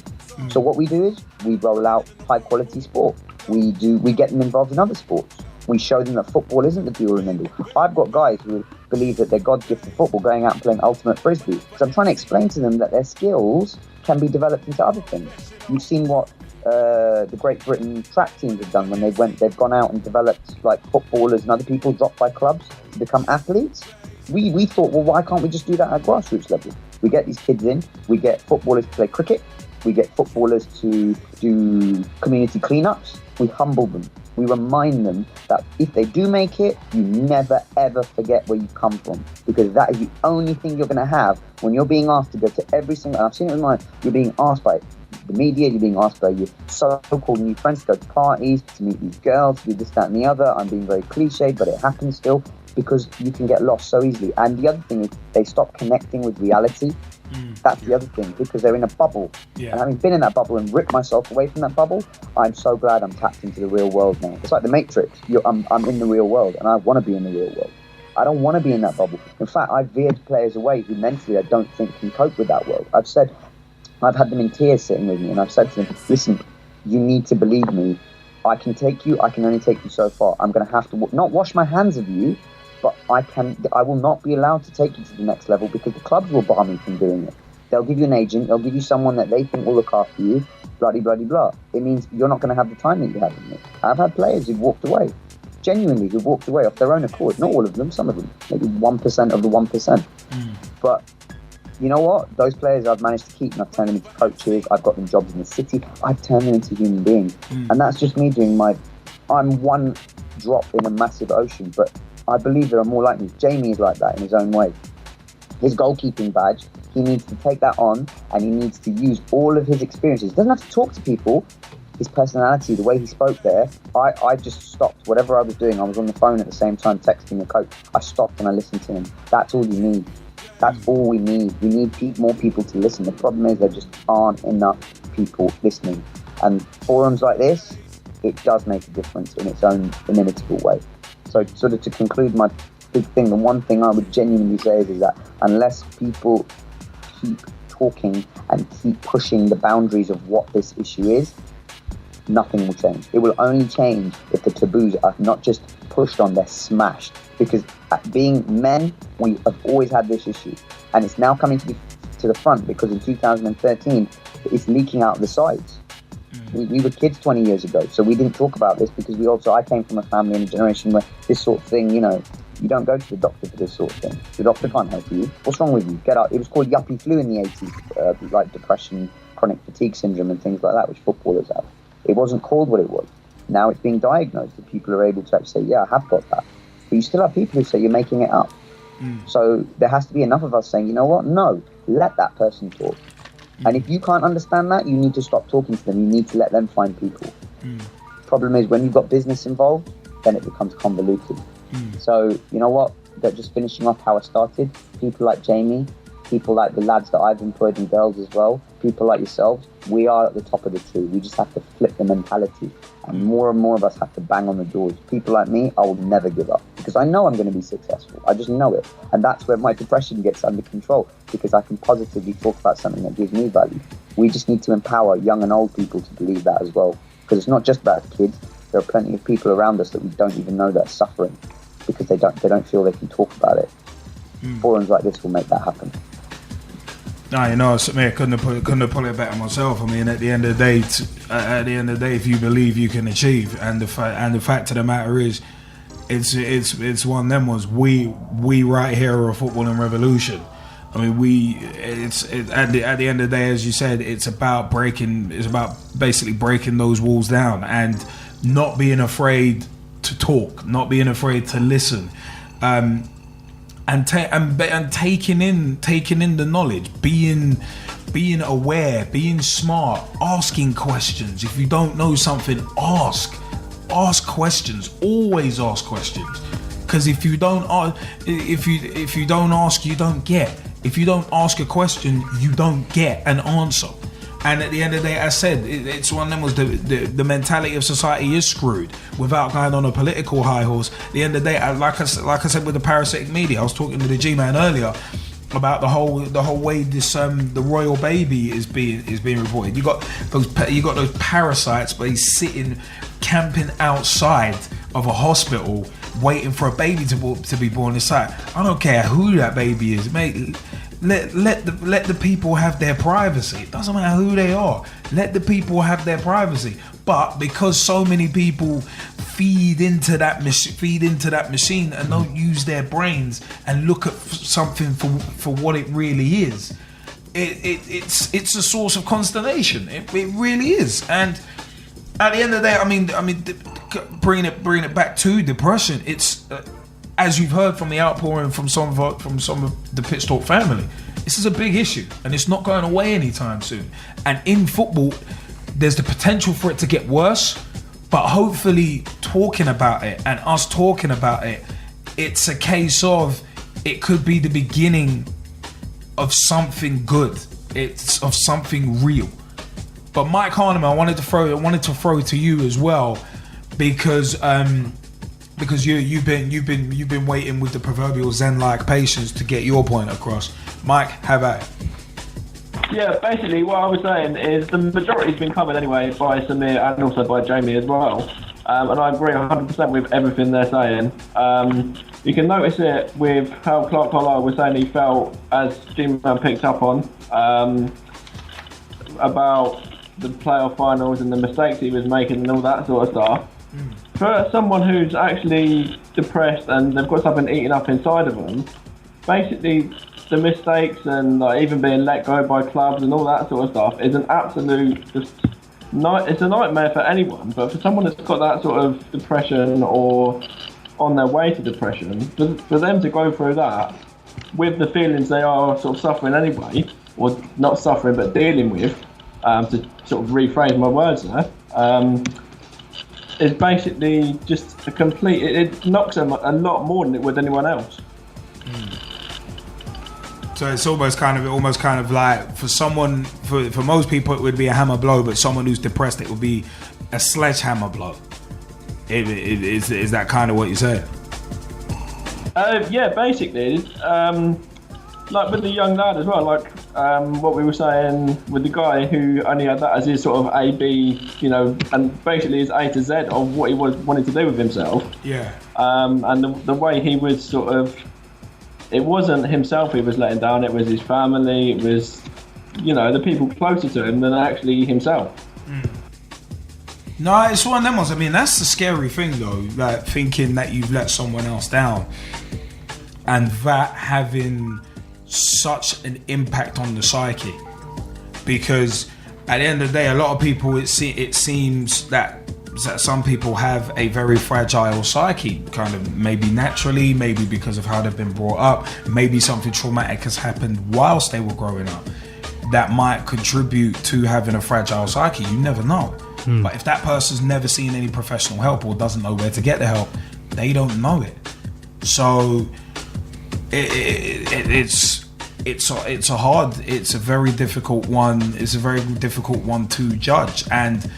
So what we do is we roll out high quality sport. We get them involved in other sports. We show them that football isn't the be-all and end-all. I've got guys who believe that they're God's gift to football, going out and playing ultimate frisbee. So I'm trying to explain to them that their skills can be developed into other things. You've seen what the Great Britain track teams have done when they've gone out and developed like footballers and other people dropped by clubs to become athletes. We thought, well, why can't we just do that at grassroots level? We get these kids in, we get footballers to play cricket, we get footballers to do community cleanups, we humble them. We remind them that if they do make it, you never ever forget where you come from, because that is the only thing you're going to have when you're being asked to go to every single, and I've seen it with mine, you're being asked by the media, you're being asked by your so-called new friends to go to parties, to meet these girls, to do this, that and the other. I'm being very cliched, but it happens still, because you can get lost so easily. And the other thing is they stop connecting with reality. That's the other thing, because they're in a bubble. And having been in that bubble and ripped myself away from that bubble, I'm so glad I'm tapped into the real world now. It's like the Matrix. I'm in the real world, and I want to be in the real world. I don't want to be in that bubble. In fact, I've veered players away who mentally I don't think can cope with that world. I've had them in tears sitting with me, and I've said to them, listen, you need to believe me. I can only take you so far. I'm going to have to not wash my hands of you, but I will not be allowed to take you to the next level, because the clubs will bar me from doing it. They'll give you an agent, they'll give you someone that they think will look after you, bloody, bloody, blah. It means you're not going to have the time that you have with me. I've had players who've walked away, genuinely, who've walked away off their own accord. Not all of them, some of them, maybe 1% of the 1%. But you know what? Those players I've managed to keep, and I've turned them into coaches, I've got them jobs in the city, I've turned them into human beings. And that's just me doing I'm one drop in a massive ocean, but I believe there are more like me. Jamie is like that in his own way. His goalkeeping badge, he needs to take that on, and he needs to use all of his experiences. He doesn't have to talk to people. His personality, the way he spoke there, I just stopped. Whatever I was doing, I was on the phone at the same time texting the coach. I stopped and I listened to him. That's all you need. That's all we need. We need more people to listen. The problem is there just aren't enough people listening. And forums like this, it does make a difference in its own inimitable way. So sort of to conclude my big thing, the one thing I would genuinely say is that unless people keep talking and keep pushing the boundaries of what this issue is, nothing will change. It will only change if the taboos are not just pushed on, they're smashed. Because being men, we have always had this issue. And it's now coming to the front, because in 2013, it's leaking out the sides. We were kids 20 years ago, so we didn't talk about this, because I came from a family and a generation where this sort of thing, you don't go to the doctor for this sort of thing. The doctor can't help you. What's wrong with you? Get up. It was called yuppie flu in the 80s, like depression, chronic fatigue syndrome and things like that, which footballers have. It wasn't called what it was. Now it's being diagnosed, and people are able to actually say, yeah, I have got that. But you still have people who say you're making it up. So there has to be enough of us saying, you know what? No, let that person talk. And if you can't understand that, you need to stop talking to them. You need to let them find people. Problem is, when you've got business involved, then it becomes convoluted. So, you know what? That just finishing off how I started, people like Jamie, people like the lads that I've employed and girls as well, people like yourselves, we are at the top of the tree. We just have to flip the mentality. And more of us have to bang on the doors. People like me, I will never give up, because I know I'm going to be successful. I just know it. And that's where my depression gets under control, because I can positively talk about something that gives me value. We just need to empower young and old people to believe that as well. Because it's not just about kids, there are plenty of people around us that we don't even know that are suffering because they don't feel they can talk about it. Forums like this will make that happen. No, you know, I couldn't have put it better myself. I mean, at the end of the day, if you believe, you can achieve. And the fact of the matter is, it's one of them ones. We right here are a footballing revolution. I mean, at the end of the day, as you said, it's about basically breaking those walls down and not being afraid to talk, not being afraid to listen. And taking in the knowledge, being aware, being smart, asking questions. If you don't know something, ask questions. Always ask questions, because if you don't ask, you don't get. If you don't ask a question, you don't get an answer. And at the end of the day, I said, it's one of them was the mentality of society is screwed. Without going on a political high horse, at the end of the day, like I said with the parasitic media, I was talking to the Gman earlier about the whole way this the royal baby is being reported. You got those parasites, but he's sitting camping outside of a hospital waiting for a baby to be born inside. I don't care who that baby is, mate. Let the people have their privacy. It doesn't matter who they are. Let the people have their privacy. But because so many people feed into that machine and don't use their brains and look at something for what it really is, it's a source of consternation. It really is. And at the end of the day, I mean, bringing it back to depression, it's. As you've heard from the outpouring from some of the Pit Talk family, this is a big issue and it's not going away anytime soon. And in football, there's the potential for it to get worse, but hopefully talking about it and us talking about it, it's a case of it could be the beginning of something good. It's of something real. But Mike Harneman, I wanted to throw to you as well, because you've been waiting with the proverbial Zen-like patience to get your point across. Mike, have at it. Yeah, basically what I was saying is the majority's been covered anyway by Samir and also by Jamie as well. And I agree 100% with everything they're saying. You can notice it with how Clarke Carlisle was saying he felt, as Gman picked up on, about the playoff finals and the mistakes he was making and all that sort of stuff. For someone who's actually depressed and they've got something eating up inside of them, basically the mistakes and even being let go by clubs and all that sort of stuff is an absolute it's a nightmare for anyone. But for someone that's got that sort of depression or on their way to depression, for them to go through that with the feelings they are sort of suffering anyway, or not suffering but dealing with, to sort of rephrase my words there, is basically just a complete. It knocks them a lot more than it would anyone else. So it's almost kind of like for most people it would be a hammer blow, but someone who's depressed it would be a sledgehammer blow. Is that kind of what you say? Yeah, basically. Like with the young lad as well, like what we were saying with the guy who only had that as his sort of A, B, and basically his A to Z of what he wanted to do with himself. Yeah. And the way he was sort of, it wasn't himself he was letting down, it was his family, it was, the people closer to him than actually himself. No, it's one of them ones. I mean, that's the scary thing though, like thinking that you've let someone else down and that having such an impact on the psyche, because at the end of the day, a lot of people it seems that some people have a very fragile psyche, kind of maybe naturally, maybe because of how they've been brought up, maybe something traumatic has happened whilst they were growing up that might contribute to having a fragile psyche. You never know. But if that person's never seen any professional help or doesn't know where to get the help, they don't know it. So it's a very difficult one. It's a very difficult one to judge. And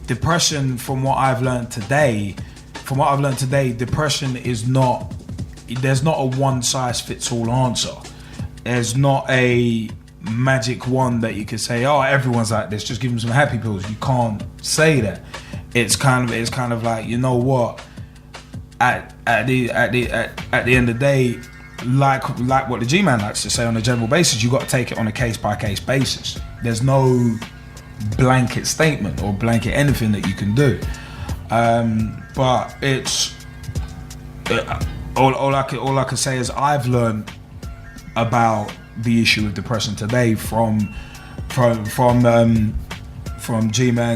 depression, from what I've learned today, depression is not. There's not a one size fits all answer. There's not a magic one that you can say, oh, everyone's like this, just give them some happy pills. You can't say that, it's kind of like, you know what, at the end of the day, like what the G-Man likes to say, on a general basis, you got to take it on a case-by-case basis. There's no blanket statement or blanket anything that you can do. But it's all I can say is I've learned about the issue of depression today from Gman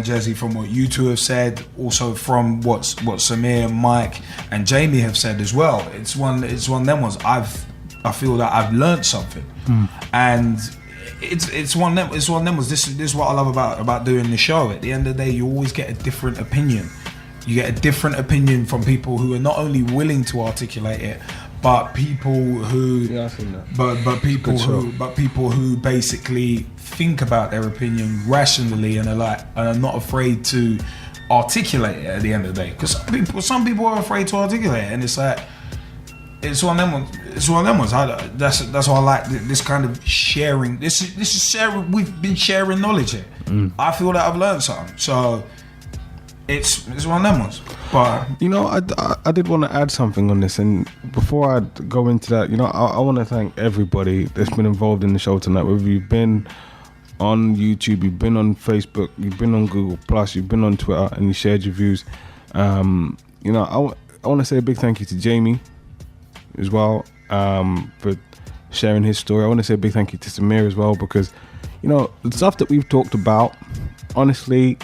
Gezzie, from what you two have said, also from what Samir, Mike, and Jamie have said as well. It's one of them ones. I feel that I've learned something, and it's one of them ones. This is what I love about doing the show. At the end of the day, you always get a different opinion. You get a different opinion from people who are not only willing to articulate it, but people who, but people who basically think about their opinion rationally and are not afraid to articulate it at the end of the day. Because some people are afraid to articulate it, and it's like, it's one of them ones. It's one of them ones. That's why I like this kind of sharing. This is sharing. We've been sharing knowledge here. I feel that I've learned something. So it's one of them ones. But you know, I did want to add something on this, and before I go into that, you know, I want to thank everybody that's been involved in the show tonight. Whether you've been on YouTube, you've been on Facebook, you've been on Google Plus, you've been on Twitter, and you shared your views. You know, I want to say a big thank you to Jamie as well, for sharing his story. I want to say a big thank you to Samir as well, because, you know, the stuff that we've talked about, honestly,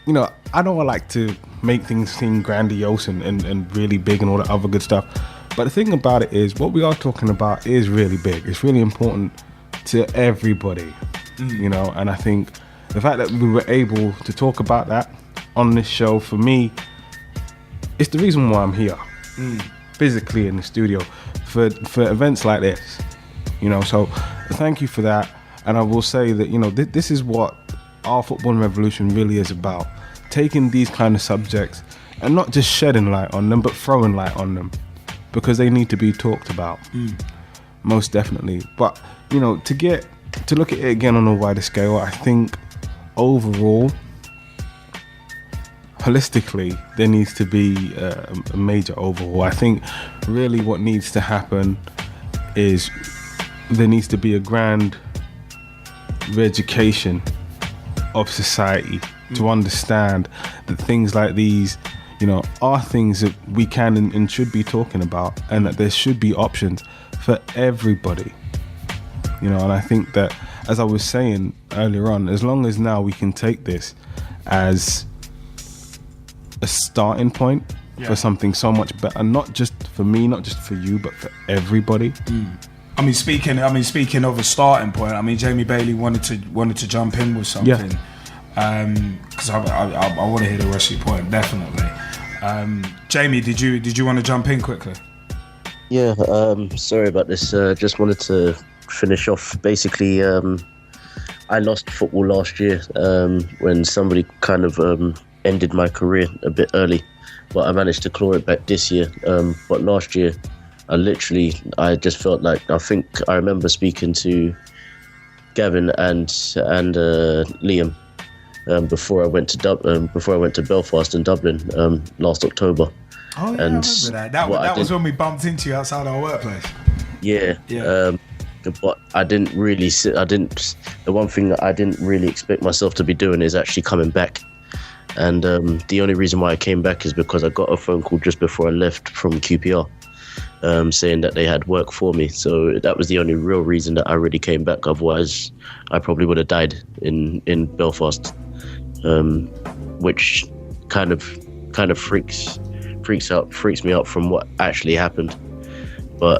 you know, I don't like to make things seem grandiose and really big and all that other good stuff, but the thing about it is, what we are talking about is really big. It's really important to everybody, you know, and I think the fact that we were able to talk about that on this show, for me, it's the reason why I'm here, physically in the studio for events like this, you know. So thank you for that. And I will say that, you know, this is what our football revolution really is about, taking these kind of subjects and not just shedding light on them, but throwing light on them, because they need to be talked about, most definitely. But, you know, to look at it again on a wider scale, I think overall, holistically, there needs to be a major overhaul. I think really what needs to happen is there needs to be a grand re-education of society to understand that things like these, you know, are things that we can and should be talking about, and that there should be options for everybody, you know. And I think that, as I was saying earlier on, as long as now we can take this as a starting point for something so much better, not just for me, not just for you, but for everybody. I mean, speaking of a starting point, I mean, Jamie Bailey wanted to jump in with something, because I want to hear the rest of your point, definitely. Jamie, did you want to jump in quickly? Yeah, sorry about this. Just wanted to finish off. Basically, I lost football last year when somebody kind of ended my career a bit early, but I managed to claw it back this year. But last year, I just felt like, I think I remember speaking to Gavin and Liam before I went to Belfast and Dublin last October. Oh yeah, and I remember that. That was when we bumped into you outside our workplace. Yeah. But the one thing that I didn't really expect myself to be doing is actually coming back. And the only reason why I came back is because I got a phone call just before I left from QPR, saying that they had work for me. So that was the only real reason that I really came back. Otherwise, I probably would have died in Belfast, which kind of freaks me out from what actually happened. But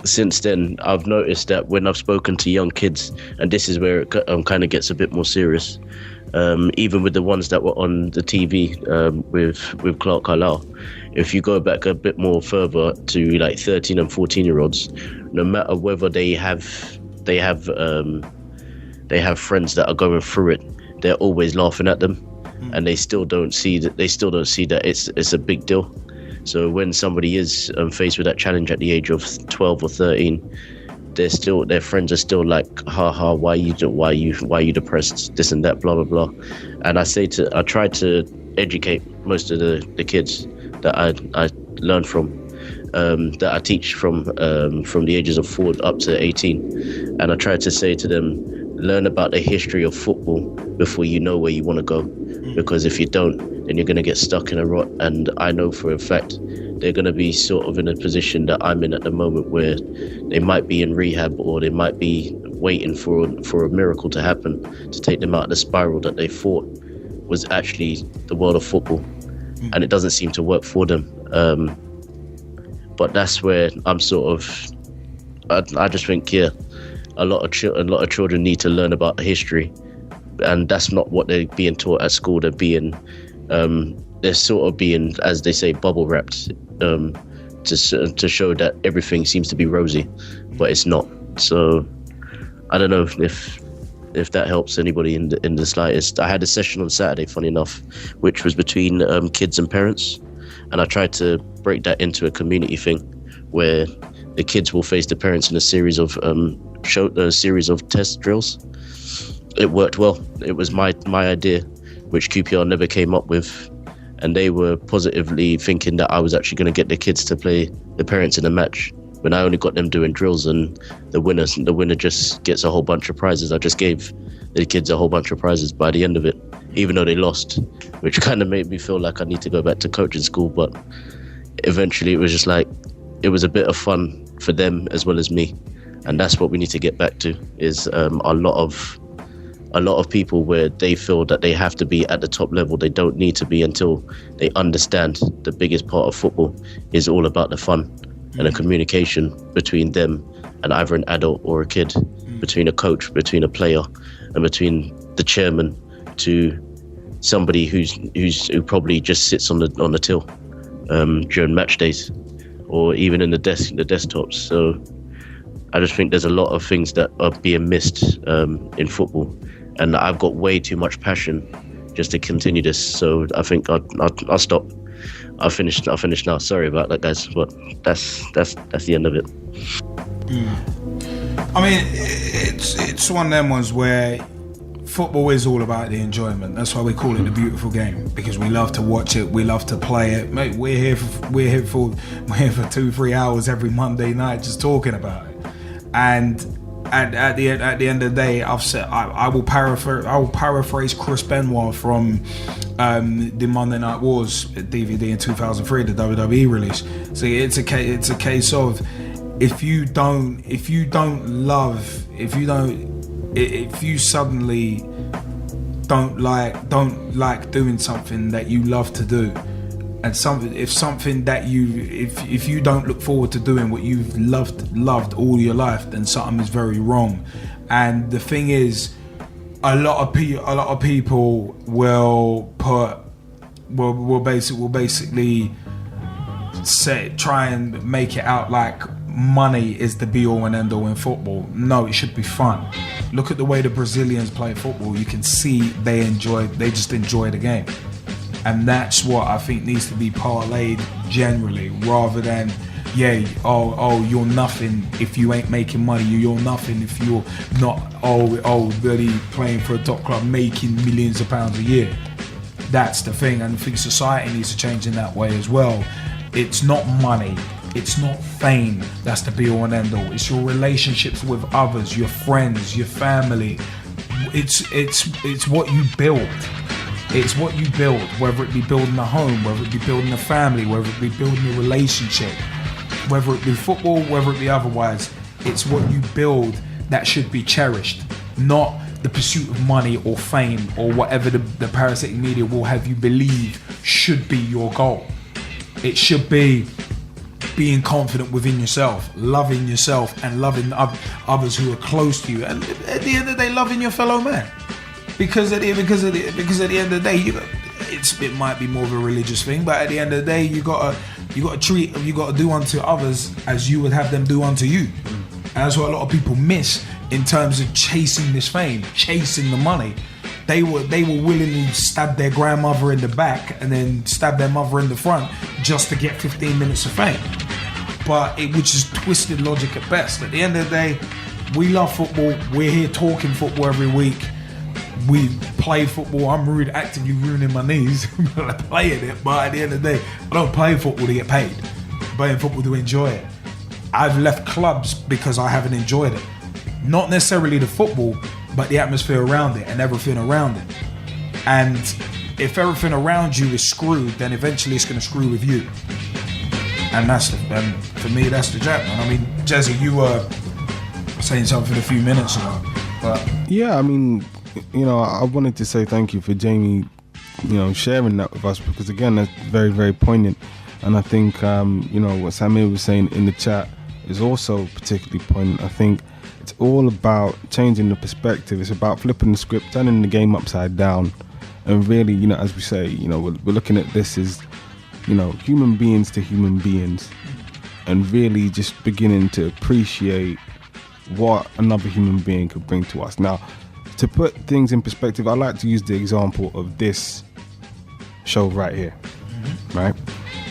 since then, I've noticed that when I've spoken to young kids, and this is where it kind of gets a bit more serious, even with the ones that were on the TV with Clarke Carlisle, if you go back a bit more further to like 13 and 14-year-olds, no matter whether they have friends that are going through it, they're always laughing at them, and they still don't see that it's a big deal. So when somebody is faced with that challenge at the age of 12 or 13, their friends are still like, haha, why you depressed, this and that, blah blah blah. And I try to educate most of the kids that I learn from, that I teach from the ages of 4 up to 18, and I try to say to them, learn about the history of football before you know where you want to go, because if you don't, then you're going to get stuck in a rut. And I know for a fact they're going to be sort of in a position that I'm in at the moment, where they might be in rehab, or they might be waiting for a miracle to happen to take them out of the spiral that they thought was actually the world of football, and it doesn't seem to work for them. But that's where I'm sort of, I just think, yeah, a lot of children need to learn about history, and that's not what they're being taught at school. They're sort of being, as they say, bubble wrapped, to show that everything seems to be rosy, but it's not. So I don't know if that helps anybody in the slightest. I had a session on Saturday, funny enough, which was between kids and parents, and I tried to break that into a community thing where the kids will face the parents in a series of test drills. It worked well. It was my idea, which QPR never came up with, and they were positively thinking that I was actually going to get the kids to play the parents in a match, when I only got them doing drills, and the winner just gets a whole bunch of prizes. I just gave the kids a whole bunch of prizes by the end of it, even though they lost, which kind of made me feel like I need to go back to coaching school. But eventually it was just like, it was a bit of fun for them as well as me, and that's what we need to get back to, is a lot of people where they feel that they have to be at the top level. They don't need to be, until they understand the biggest part of football is all about the fun and a communication between them and either an adult or a kid, between a coach, between a player, and between the chairman to somebody who probably just sits on the till during match days, or even in the desktops. So I just think there's a lot of things that are being missed in football, and I've got way too much passion just to continue this. So I think I'll stop. I'll finish now. Sorry about that, guys, but that's the end of it. I mean, it's one of them ones where football is all about the enjoyment. That's why we call it a beautiful game, because we love to watch it, we love to play it. Mate, we're here for 2-3 hours every Monday night just talking about it. And at the end of the day, I've said I will paraphrase Chris Benoit from the Monday Night Wars DVD in 2003, the WWE release. So it's a case of if you suddenly don't like doing something that you love to do, and if you don't look forward to doing what you've loved all your life, then something is very wrong. And the thing is, a lot of people will basically try and make it out like money is the be all and end all in football. No, it should be fun. Look at the way the Brazilians play football. You can see they just enjoy the game. And that's what I think needs to be parlayed generally, rather than, you're nothing if you ain't making money. You're nothing if you're not, really playing for a top club, making millions of pounds a year. That's the thing, and I think society needs to change in that way as well. It's not money, it's not fame that's the be all and end all. It's your relationships with others, your friends, your family. It's what you build. It's what you build, whether it be building a home, whether it be building a family, whether it be building a relationship, whether it be football, whether it be otherwise. It's what you build that should be cherished, not the pursuit of money or fame or whatever the parasitic media will have you believe should be your goal. It should be being confident within yourself, loving yourself, and loving others who are close to you, and at the end of the day, loving your fellow man. Because at the end of the day, it might be more of a religious thing, but at the end of the day, you gotta do unto others as you would have them do unto you. And that's what a lot of people miss in terms of chasing this fame, chasing the money. They will willingly stab their grandmother in the back and then stab their mother in the front just to get 15 minutes of fame. but it was just twisted logic at best. At the end of the day, we love football. We're here talking football every week. We play football. I'm actively ruining my knees playing it, but at the end of the day, I don't play football to get paid. I'm playing football to enjoy it. I've left clubs because I haven't enjoyed it. Not necessarily the football, but the atmosphere around it and everything around it. And if everything around you is screwed, then eventually it's going to screw with you. And for me, that's the jack, man. I mean, Gezzie, you were saying something a few minutes ago. But yeah, I mean, I wanted to say thank you for Jamie, sharing that with us, because again, that's very, very poignant. And I think, what Samir was saying in the chat is also particularly poignant. I think it's all about changing the perspective. It's about flipping the script, turning the game upside down, and really, as we say, we're looking at this as, human beings to human beings, and really just beginning to appreciate what another human being could bring to us. Now, to put things in perspective, I like to use the example of this show right here, right?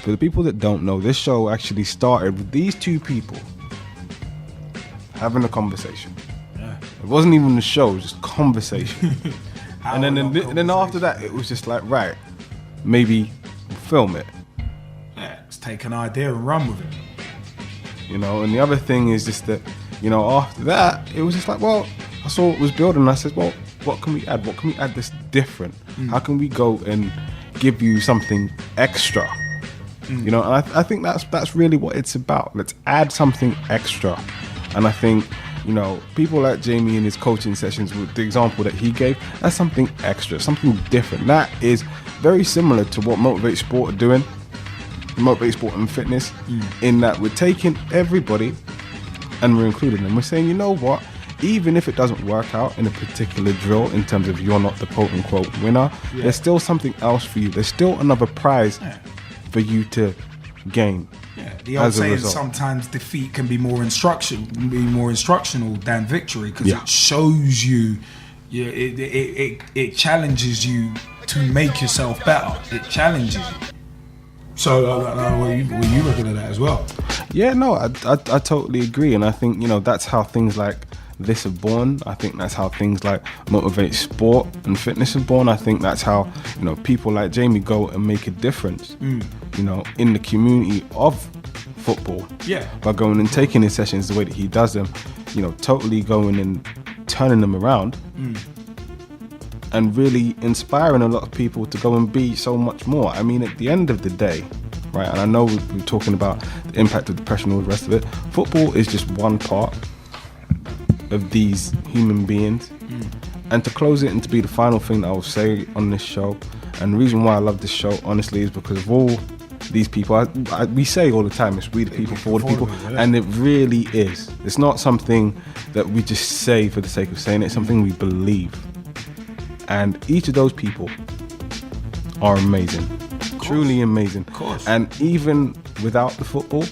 For the people that don't know, this show actually started with these two people having a conversation. Yeah. It wasn't even a show, it was just conversation. and then after that, it was just like, right, maybe film it. Yeah, let's take an idea and run with it. And the other thing is just that, after that, it was just like, well, I saw what was building, and I said, well, what can we add? What can we add that's different? How can we go and give you something extra? And I think that's really what it's about. Let's add something extra. And I think, people like Jamie in his coaching sessions, with the example that he gave, that's something extra, something different. That is very similar to what Motivate Sport are doing, Motivate Sport and Fitness, in that we're taking everybody and we're including them. We're saying, you know what? Even if it doesn't work out in a particular drill, in terms of you're not the quote-unquote winner, there's still something else for you. There's still another prize for you to gain. Yeah, the old saying, sometimes defeat can be more instructional than victory, because it shows you, it challenges you to make yourself better. It challenges you. So, were you looking at that as well? Yeah, no, I totally agree, and I think that's how things like this are born. I think that's how things like Motivate Sport and Fitness are born. I think that's how people like Jamie go and make a difference in the community of football, by going and taking his sessions the way that he does them, totally going and turning them around, and really inspiring a lot of people to go and be so much more. I mean, at the end of the day, right, and I know we're talking about the impact of depression and all the rest of it, football is just one part of these human beings. And to close it and to be the final thing that I will say on this show, and the reason why I love this show honestly is because of all these people. We say all the time, it's we the people for the people, and it really is. It's not something that we just say for the sake of saying it, it's something we believe. And each of those people are amazing, truly amazing. And even without the football,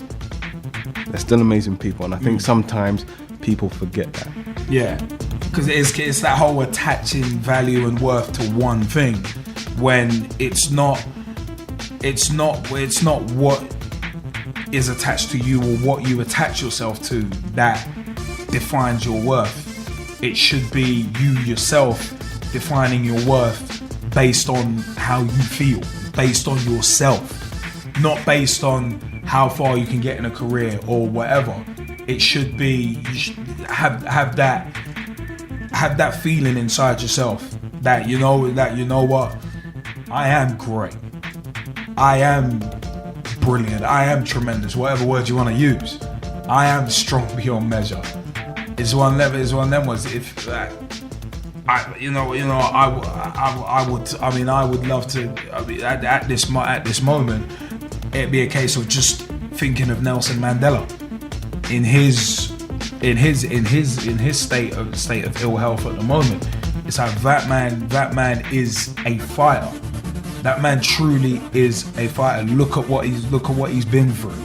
they're still amazing people, and I think sometimes people forget that. Yeah, because it's that whole attaching value and worth to one thing, when it's not what is attached to you or what you attach yourself to that defines your worth. It should be you yourself defining your worth based on how you feel, based on yourself, not based on how far you can get in a career or whatever. It should be, you should have that feeling inside yourself that you know what, I am great, I am brilliant, I am tremendous, whatever word you want to use. I am strong beyond measure. It's one of them ones. If I would love to. At this moment, it'd be a case of just thinking of Nelson Mandela in his state of ill health at the moment. It's like that man is a fighter. That man truly is a fighter. Look at what he's been through.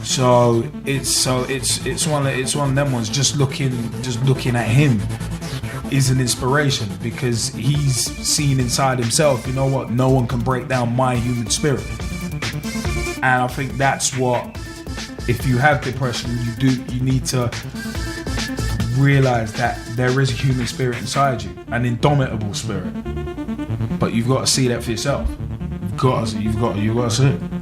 So it's one of them ones. Just looking at him is an inspiration, because he's seen inside himself, you know what, no one can break down my human spirit. And I think that's what if you have depression, you need to realize that there is a human spirit inside you, an indomitable spirit. But you've got to see that for yourself. You've got to see it.